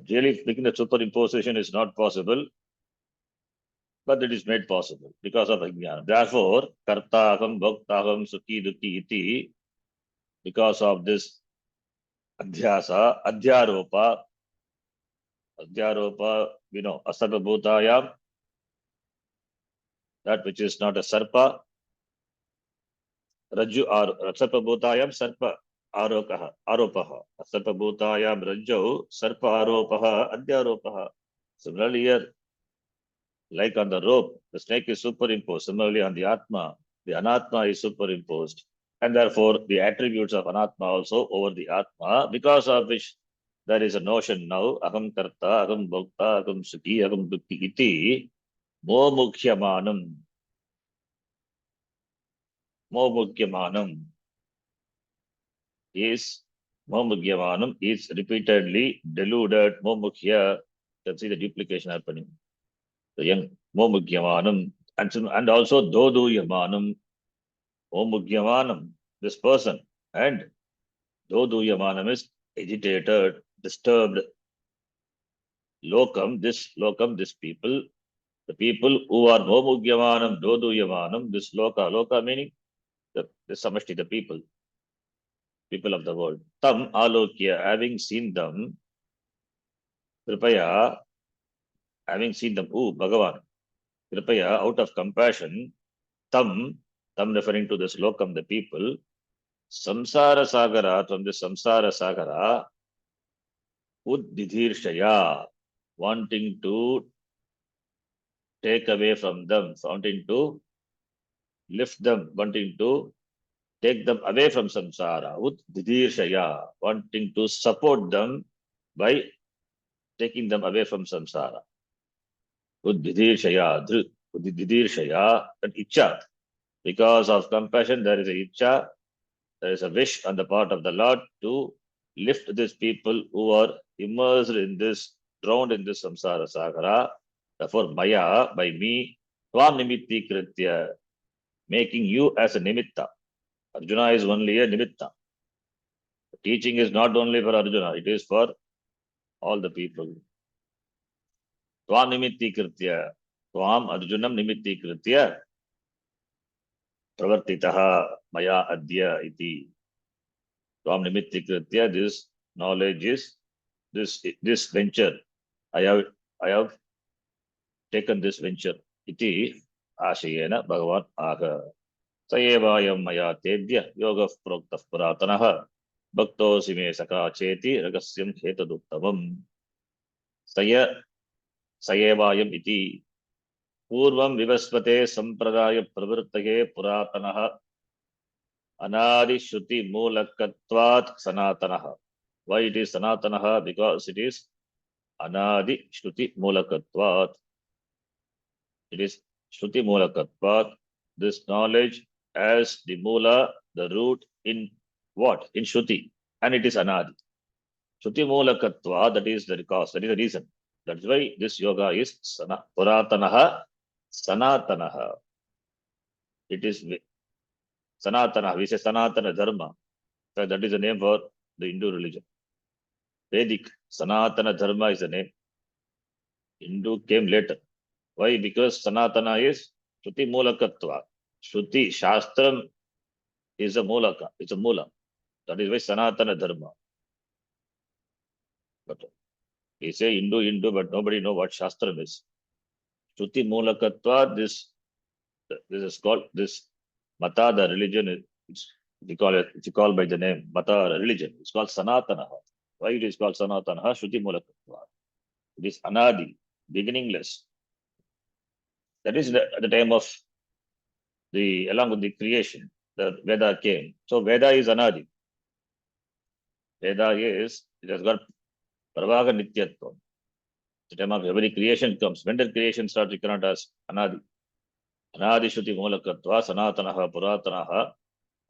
Really speaking, the superimposition is not possible, but it is made possible because of ajnana. Therefore, kartaham, bhaktaham, sukhi, dukhi, iti, because of this adhyasa, adhyaropa, we know, asarva bhutayam, that which is not a sarpa, rajju or sarpa bhutayam, sarpa aropaha, sarpa bhutayam, rajju, sarpa aropaha, adhyaropaha. Similarly here, like on the rope, the snake is superimposed. Similarly on the Atma, the Anatma is superimposed. And therefore, the attributes of Anatma also over the Atma, because of which there is a notion now, Aham Karta, Aham Bhokta, Aham Sukhi, Aham Dukhi iti, Momukhyamanam. Momukhyamanam is repeatedly deluded. Momukhya, you can see the duplication happening. The young Momukhyamanam, and also Dodu Yamanam, Omugyamanam, this person, and Dodu Yamanam is agitated, disturbed. Lokam, this people, the people who are Omugyamanam, Dodu Yamanam, this Loka meaning the Samashti, the people of the world. Tam Alokya, having seen them, Kripaya, having seen them, Bhagavan, Kripaya, out of compassion, Tam referring to this Lokam, the people, Samsara Sagara, from the Samsara Sagara, Uddidhirshaya, wanting to take away from them, wanting to lift them, wanting to take them away from samsara. Uddidhirshaya, wanting to support them by taking them away from samsara. Uddidhirshaya, Uddidhirshaya, an icha. Because of compassion, there is a icha, there is a wish on the part of the Lord to lift these people who are immersed in this, drowned in this samsara sagara. Therefore, maya, by me, tvam nimitti kritya, making you as a nimitta. Arjuna is only a nimitta. The teaching is not only for Arjuna, it is for all the people. Tvam nimitti kritya, tvam Arjunam nimitti kritya, pravartitaha maya adya iti. Tvam nimitti kritya, this knowledge is, this venture, I have taken this venture. Iti ashayena Bhagavan aha. Sayevayam maya tedya yoga proktah puratanaha Bhaktosi me saka cheti ragasyam hetaduttamam. Sayevayam iti. Purvam vivasvate sampradaya pravrittage puratanaha anadi shruti mulakatvat sanatanaha. Why it is sanatanaha? Because it is anadi shruti mulakatvat. It is shruti mulakatvat. This knowledge as the mula, the root in what? In shruti. And it is anadi. Shruti mulakatva, that is the cause, that is the reason. That's why this yoga is puratanaha sanatanaha. It is sanatana. We say sanatana dharma. So that is the name for the Hindu religion. Vedic sanatana dharma is the name. Hindu came later. Why? Because sanatana is shruti mulakatva. Shruti, shastram is a mulaka. It's a mula. That is why sanatana dharma. But we say Hindu, but nobody know what shastram is. Shruti mulakatva, this is called, this mata, the religion, we call it, it's called by the name mata religion. It's called sanatana. Why it is called sanatana? Shruti mulakatva. It is anadi, beginningless. That is at the time of along with the creation, the Veda came. So Veda is anadi. Veda is, it has got pravaga nityatva. The time of every creation comes. When the creation starts, you cannot ask anadi. Anadi shruti mulakatva sanatanaha puratanaha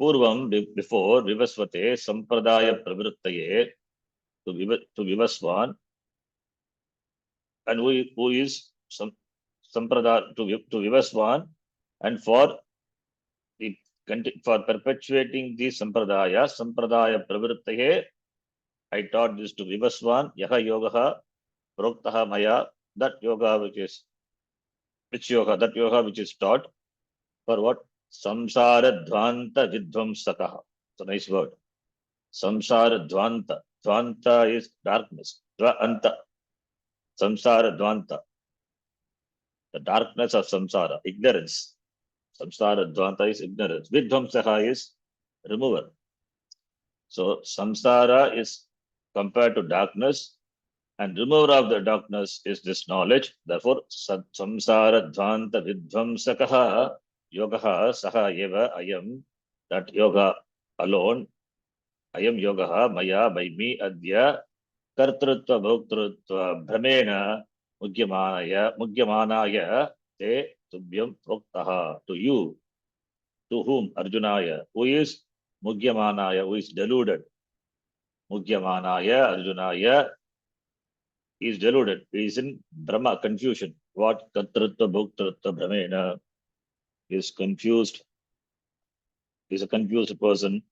purvam, before vivasvate sampradaya pravrittaye, to vivasvan, and who is sampradaya, to vivasvan, and for perpetuating the sampradaya pravrittaye, I taught this to vivasvan yaha yogaha proktaha maya, that yoga which is taught for what? Samsara dvanta vidvamsakaha. It's a nice word. Samsara dvanta. Dvanta is darkness. Dvanta. Samsara dvanta. The darkness of samsara, ignorance. Samsara dvanta is ignorance. Vidvamsakaha is remover. So samsara is compared to darkness, and remover of the darkness is this knowledge. Therefore, samsara dvanta vidvamsakaha yogaha saha eva ayam, that yoga alone, ayam yogaha maya, by me, adya kartrutva bhoktrutva bhramena mugyamanaya te tubhyam proktaha, to you. To whom? Arjunaya. Who is mugyamanaya? Who is deluded? Mugyamanaya, Arjunaya is deluded. He is in Brahma, confusion. What? Kartrutva bhoktrutva bhramena. Is confused. Is a confused person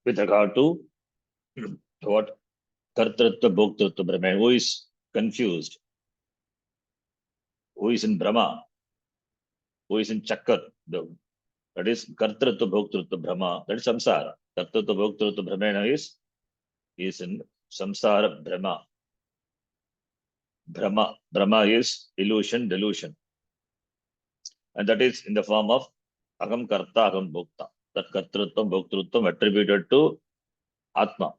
with regard to what? Kartrutva bhoktrutva bhramena. Who is confused? Who is in Brahma? Who is in Chaper? That is Kartrutva bhoktrutva Brahma. That is samsara. Kartrutva bhoktrutva bhramena is in samsara Brahma. Brahma is illusion, delusion. And that is in the form of aham karta, aham bhokta. That kartrutvam, bhoktrutvam attributed to Atma.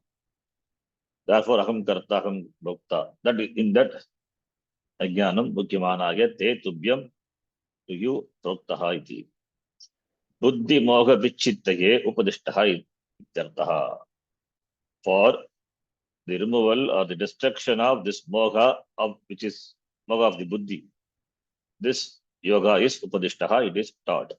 Therefore, aham karta, aham bhokta. That is in that ajnanam bhukyamanaya te tubhyam, to you proktaha iti. Buddhi moha vichittaye upadishtaha ityartaha. For the removal or the destruction of this moha, which is moha of the buddhi. This yoga is upadishtaha, it is taught.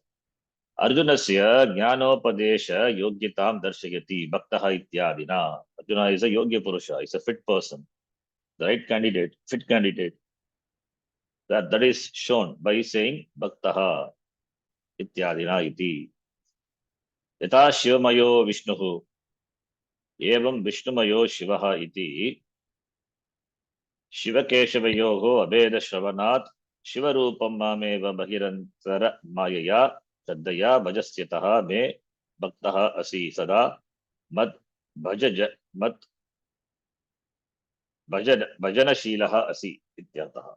Arjunasya jnanopadesha yogyatam darshayati bhaktaha ityadina. Arjuna is a yogya purusha, is a fit person, the right candidate, fit candidate. That is shown by saying bhaktaha ityadina iti. Yata shivamayo vishnuhu evam vishnumayo shivaha iti. Shivakeshavayoho abeda shravanat shivarupam mameva bahirantara mayaya Saddaya bhajasyataha me bhaktaha asi sada mad bhajana shilaha asi ityartaha.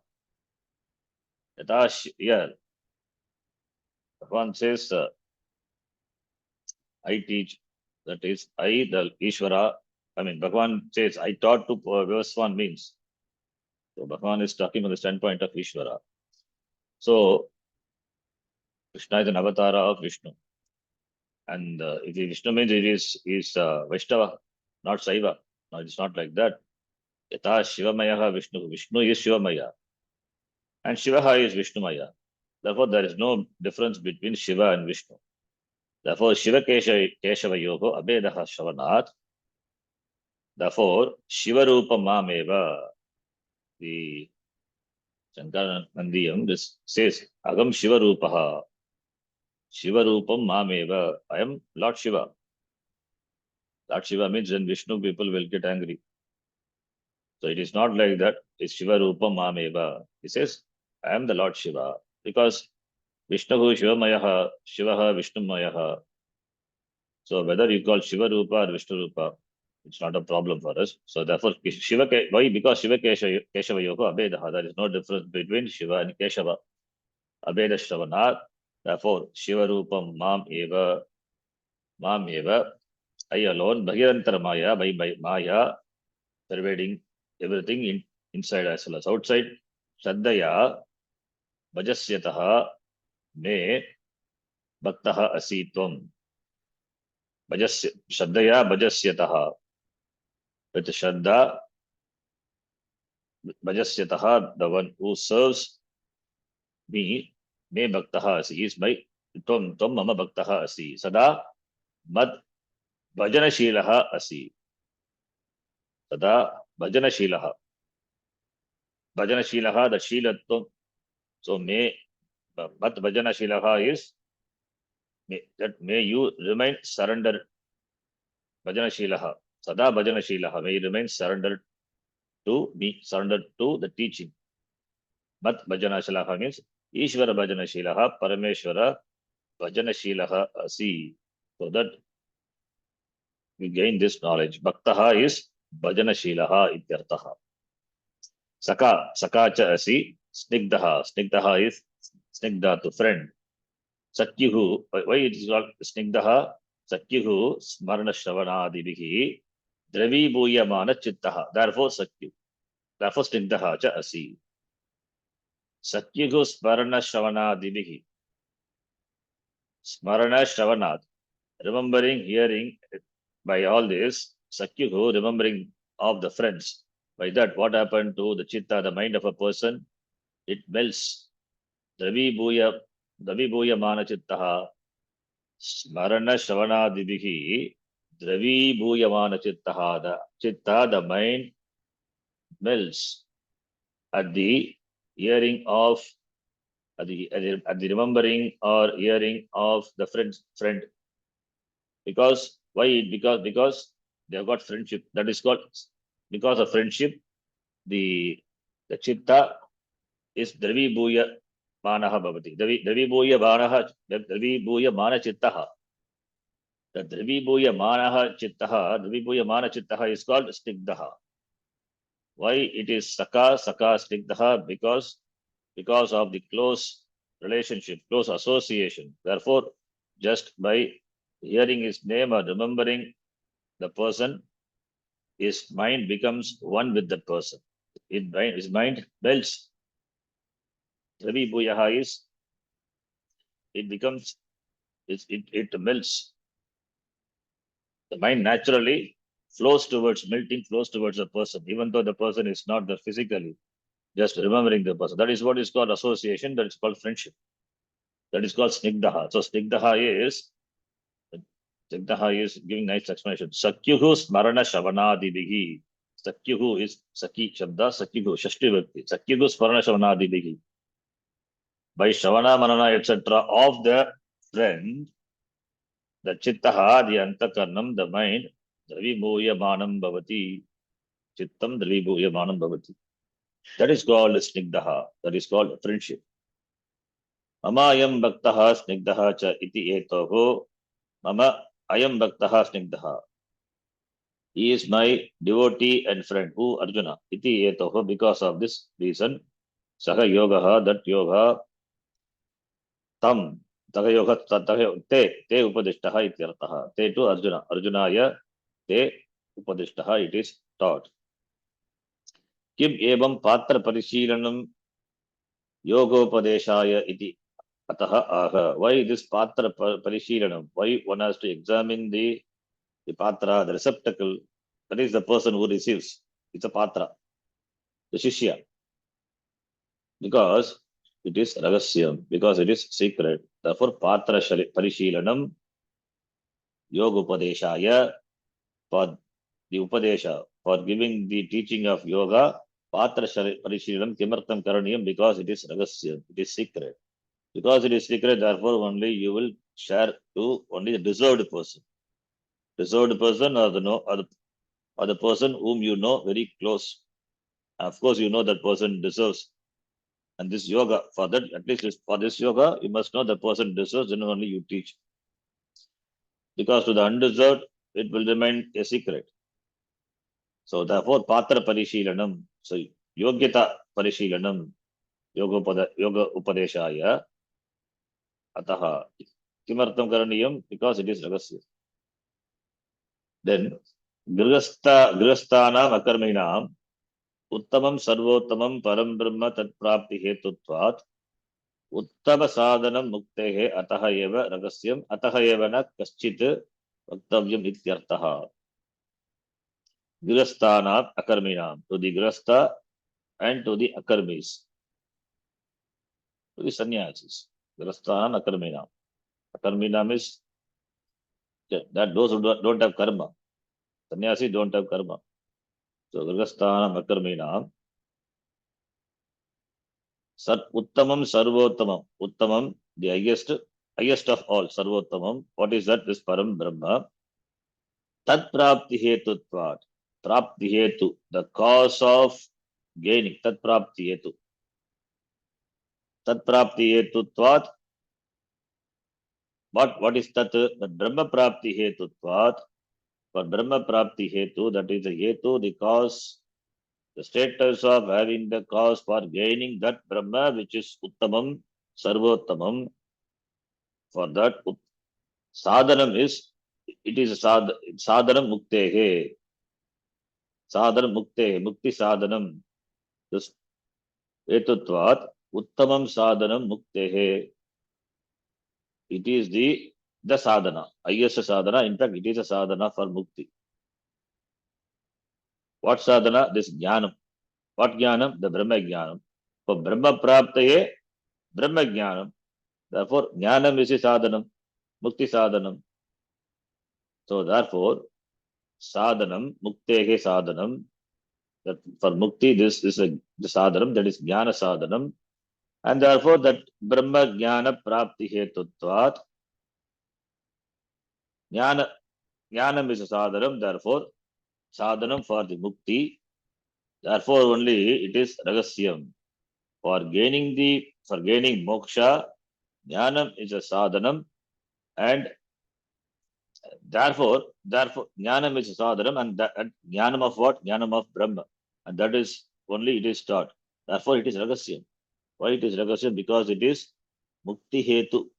Here, one says, I teach, that is, I, the Ishvara, I mean, Bhagavan says, I taught to verse 1 means. So Bhagavan is talking from the standpoint of Ishvara. So Krishna is an avatar of Vishnu. And if Vishnu means it is Vaishnava, not Saiva. No, it's not like that. Yata Shivamaya Vishnu. Vishnu is Shivamaya. And Shivaha is Vishnumaya. Therefore, there is no difference between Shiva and Vishnu. Therefore, Shiva Keshava Yoho Abedaha Shavanat. Therefore, Shiva Rupa Mameva. The Shankara Nandiyam this says, Agam Shiva Rupaha. Shiva Rupam Mameva. I am Lord Shiva. Lord Shiva means then Vishnu people will get angry. So it is not like that. It's Shiva Rupam Mameva. He says, I am the Lord Shiva. Because Vishnu Shivamayaha, Shivaha Vishnumayaha. So whether you call Shiva Rupa or Vishnu Rupa, it's not a problem for us. So therefore, Shiva, why? Because Shiva Keshava Yoga Abedaha. There is no difference between Shiva and Keshava. Abeda Shravanat. Therefore, Shiva Rupam Mam Eva, I alone, Bhagirantara Maya, by Maya, pervading everything inside as well as outside. Shraddaya, Bhajasyataha, Me, Bhaktaha Asitvam. Shraddaya, Bhajasyataha. With Shraddha, Bhajasyataha, the one who serves me, Me Bhaktaha Asi, is my Tvam Mama Bhaktaha Asi. Sada, Mad Bhajanashilaha Asi. Sada, Bhajanashilaha. Bhajanashilaha, the Shilatvam. So may Mat Bhajanashilaha is that may you remain surrendered. Bhajanashilaha. Sada Bhajanashilaha. May you remain surrendered to me, surrendered to the teaching. Mat Bhajanashilaha means Ishvara Bhajanashilaha, Parameshwara Bhajanashilaha Asi. So that we gain this knowledge. Bhaktaha is Bhajanashilaha ityartaha. Saka cha Asi. Snigdaha. Snigdaha is Snigda to friend. Sakyuhu, why it is called Snigdaha? Sakyuhu, Smarana Shravanadibihi, Dravi Bhuyamana Chittaha. Therefore, Sakyu. Therefore, Snigdaha cha Asi. Sakyuhu Smarana Shravanadibihi. Smarana Shravanad. Remembering, hearing, by all this, Sakyuhu, remembering of the friends. By that, what happened to the Chitta, the mind of a person? It melts. Dravi Bhuyamana Chittaha. Smarana Shravanadibihi, Dravi Bhuyamana Chittaha, the Chitta, the mind melts at the hearing of, at the remembering or hearing of the friend. Because, why? Because they have got friendship. That is called, because of friendship, the Chitta is Dravi Bhuya Manaha Bhavati. Dravi Bhuya Mana Chittaha. The Dravi Bhuya Mana Chittaha is called Snigdaha. Why it is Saka Snigdaha? Because of the close relationship, close association. Therefore, just by hearing his name or remembering the person, his mind becomes one with the person. His mind melts. Dravi Bhuyaha is, it becomes, it melts. The mind naturally flows towards melting, flows towards the person, even though the person is not there physically, just remembering the person. That is what is called association, that is called friendship. That is called Snigdaha. So Snigdaha is giving nice explanation. Sakyuhu Smarana Shavanadibihi. Sakyuhu is Saki Shabda, Sakyuhu, Shashti Vakti. Sakyuhu Smarana Shavanadibihi. By Shavana, Manana, etc. of the friend, the Chittaha, the Antakarnam, the mind, Dravi Bhuya Manam Bhavati. Chittam Dravi Bhuya Manam Bhavati. That is called Snigdaha. That is called friendship. Mama ayam bhaktaha snigdaha cha iti etoho. Mama ayam bhaktaha snigdaha. He is my devotee and friend. Who? Arjuna. Iti etoho. Because of this reason, Saha yogaha, that yoga, tam, taha yoga, te upadishtaha ityartaha. Te to Arjuna. Arjunaya, te upadishtaha, it is taught. Kim evam patra parishilanam yogopadeshaya iti ataha aha. Why this patra parishilanam? Why one has to examine the patra, the receptacle, that is the person who receives. It's a patra, the shishya. Because it is ragasyam, because it is secret. Therefore, patra parishilanam yogopadeshaya, for the upadesha, for giving the teaching of yoga, patra parishilanam kimartam karaniyam, because it is ragasyam, it is secret. Because it is secret, therefore only you will share to only the deserved person. Deserved person or the person whom you know very close. Of course, you know that person deserves. And this yoga, for that, at least for this yoga, you must know the person deserves, and only you teach. Because to the undeserved, it will remain a secret. So therefore, patra parishilanam. So yogyata parishilanam. Yoga upadeshaya. Ataha. Kimartam karaniyam, because it is ragasya. Then, grihasthanam akarminam uttamam sarvottamam param brahma tat prapti hetutvat uttama sadhanam muktehe ataha eva ragasyam ataha eva na kaschit vaktavyam ityartaha. Grihasthanam akarminam, to the grihastha and to the akarmis, to the sannyasis. Grihasthanam akarminam. Akarminam is that those who don't have karma. Sannyasi don't have karma. So grihasthanam akarminam. Uttamam sarvottamam. Uttamam, the highest of all, sarvottamam. What is that? This param brahma. Tat prapti hetutvat. Prapti hetu, the cause of gaining. Tat prapti hetu. Tat prapti hetutvat. What is tat? The brahma prapti hetutvat. For brahma prapti hetu, that is the hetu, the cause, the status of having the cause for gaining that brahma, which is uttamam, sarvottamam. For that, sadhanam is, it is sadhanam muktehe. Sadhanam muktehe, mukti sadhanam. This etutvat, uttamam sadhanam muktehe. It is the sadhana, highest sadhana. In fact, it is a sadhana for mukti. What sadhana? This jnanam. What jnanam? The Brahma jnanam. For Brahma praptaye, Brahma jnanam. Therefore, jnanam is a sadhanam, mukti sadhanam. So therefore, sadhanam, muktehe sadhanam. That for mukti, this is the sadhanam, that is jnana sadhanam. And therefore, that Brahma jnana prapti hetutvat. Jnanam is a sadhanam, therefore, sadhanam for the mukti. Therefore, only it is ragasyam. For gaining moksha, jnanam is a sadhanam, and therefore, jnanam is a sadhanam, and jnanam of what? Jnanam of Brahma. And that is only it is taught. Therefore, it is ragasyam. Why it is ragasyam? Because it is mukti hetu.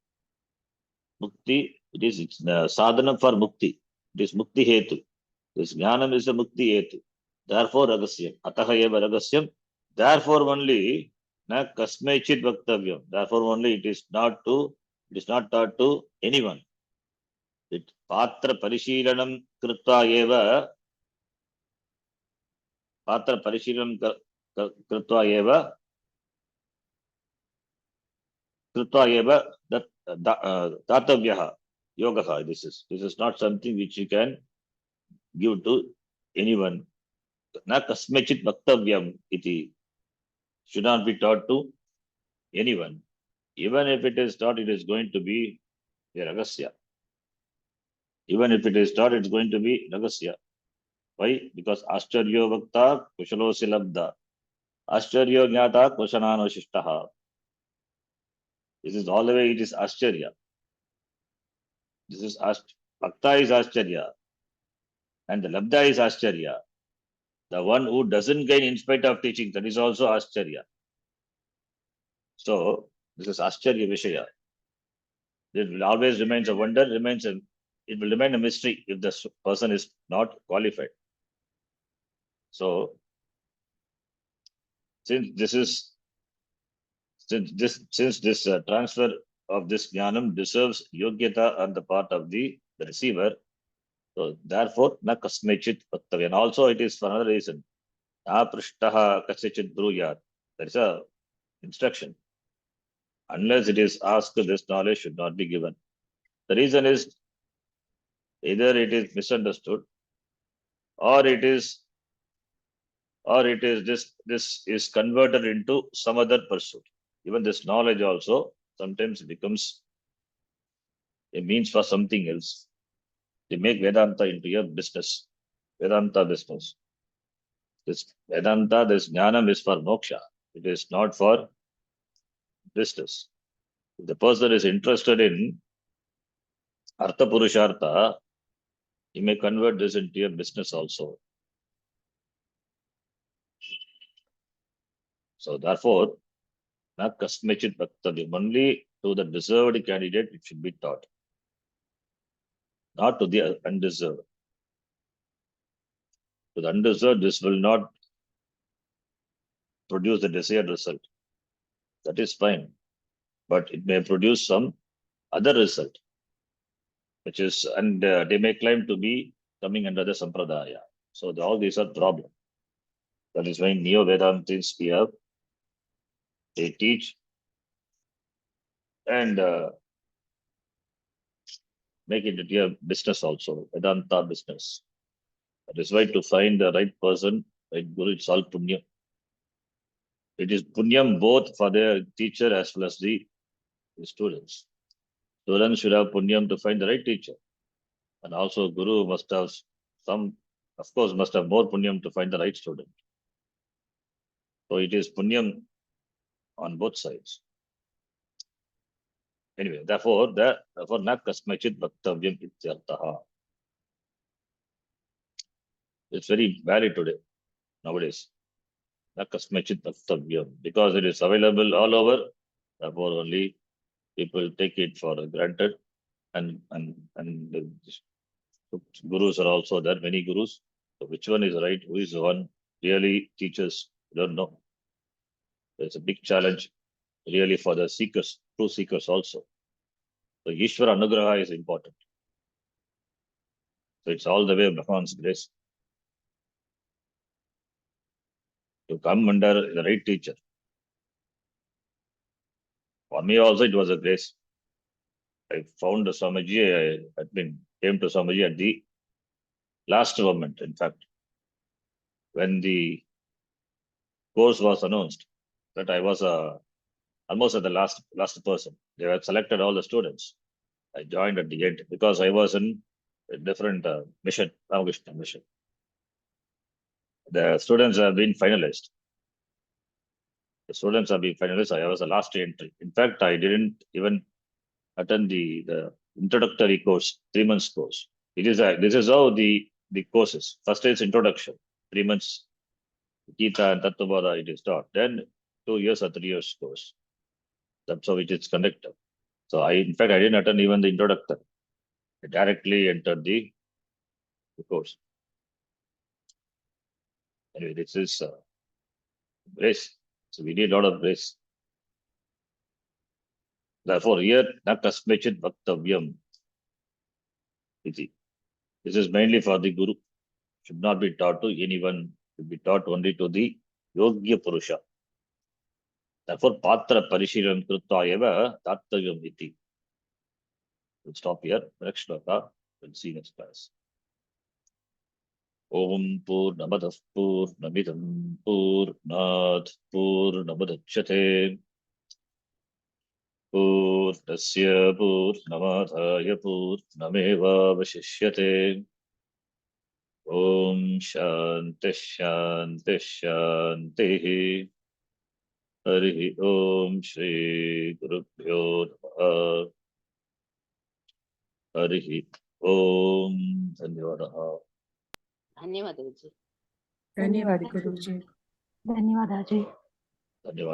Mukti, it is sadhanam for mukti. It is mukti hetu. This jnanam is the mukti hetu. Therefore, ragasyam. Ataha eva ragasyam. Therefore, only na kasmaichit vaktavyam. Therefore, only it is not taught to anyone. It patra parishilanam krutva eva. Patra parishilanam krutva eva. Krutva eva that tatavyaha yogaha. This is not something which you can give to anyone. Na kasmaichit vaktavyam iti. Should not be taught to anyone. Even if it is taught, it is going to be a ragasya. Even if it is taught, it's going to be ragasya. Why? Because Ashcharyo Vakta Kushalo Silabda. Ashcharyo Jnata Kushanano Shishtaha. This is all the way, it is Ashcharya. This is Bhakta is Ashcharya. And the Labda is Ashcharya. The one who doesn't gain in spite of teaching, that is also Ashcharya. So, this is Ashcharya Vishaya. It will always remain a wonder, it will remain a mystery if the person is not qualified. So, since this transfer of this jnanam deserves yogyata on the part of the receiver, so therefore na kasmechit vaktavya. And also it is for another reason. Na prishtaha kasechit bruyat. There is a instruction. Unless it is asked, this knowledge should not be given. The reason is either it is misunderstood, or this is converted into some other pursuit. Even this knowledge also sometimes becomes a means for something else. They make Vedanta into a business, Vedanta business. This Vedanta, this jnanam is for moksha. It is not for business. If the person is interested in artha purushartha, he may convert this into a business also. So therefore, na kasmechit bhaktavya, only to the deserved candidate it should be taught, not to the undeserved. To the undeserved, this will not produce the desired result. That is fine. But it may produce some other result, which is, and they may claim to be coming under the sampradaya. So all these are problems. That is why Neo-Vedantis here, they teach and make it into a business also, Vedanta business. That is why to find the right person, right guru, it's all punyam. It is punyam both for the teacher as well as the students. Students should have punyam to find the right teacher. And also guru must have some, of course, must have more punyam to find the right student. So it is punyam on both sides. Anyway, therefore na kasmachit bhaktavyam ityartaha. It's very valid today, nowadays. Na kasmachit bhaktavyam, because it is available all over. Therefore, only people take it for granted, and the gurus are also there. Many gurus. So which one is right? Who is the one really teaches? We don't know. There's a big challenge, really, for the seekers, true seekers also. So Ishvara Anugraha is important. So it's all the way of Bhagavan's grace to come under the right teacher. For me also it was a grace. I found Swamiji, came to Swamiji at the last moment, in fact, when the course was announced, that I was almost at the last person. They had selected all the students. I joined at the end because I was in a different mission, Ramakrishna mission. The students have been finalized. The students have been finalized. I was the last entry. In fact, I didn't even attend the introductory course, 3 months course. This is how the course is. First is introduction, 3 months Gita and Tattvada it is taught. Then 2 years or 3 years course. That's how it is conducted. So in fact, I didn't attend even the introductory. I directly entered the course. Anyway, this is grace. So we need a lot of grace. Therefore, here, na kasmechit bhaktavyam iti. This is mainly for the guru. Should not be taught to anyone. Should be taught only to the yogya purusha. Therefore, patra parishiram krutva eva tattvavyam iti. We'll stop here. Next shloka. We'll see next class. Om Purnamadah Purnamidam Purnat Purnamudachyate Purnasya Purnamadhaya Purnameva Vashishyate. Om Shanti Shanti Shanti. Hari Om Shri Gurubhyo Namaha. Hari Om Dhanyavadaha. ಧನ್ಯವಾದ ಗುರುಜಿ. ಧನ್ಯವಾದ ಗುರುಜಿ. ಧನ್ಯವಾದ ಅಜಯ್. धन्यवाद.